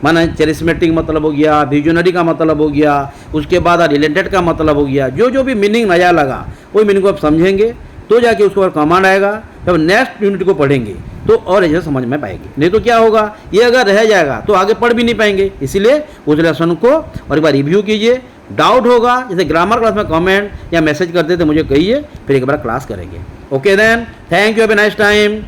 माना चेरिस्मेटिक मतलब हो गया, विजनरी का मतलब हो गया, उसके बाद रिलेटेड का मतलब हो गया, जो भी मीनिंग नया लगा वही मीनिंग को आप समझेंगे तो जाके उसके ऊपर कमांड आएगा। जब नेक्स्ट यूनिट को पढ़ेंगे तो और ऐसे समझ में पाएंगे, नहीं तो क्या होगा, ये अगर रह जाएगा तो आगे पढ़ भी नहीं पाएंगे। इसीलिए उस लेसन को और एक बार रिव्यू कीजिए। डाउट होगा जैसे ग्रामर क्लास में कमेंट या मैसेज करते थे मुझे कहिए, फिर एक बार क्लास करेंगे। Okay then, thank you, have a nice time.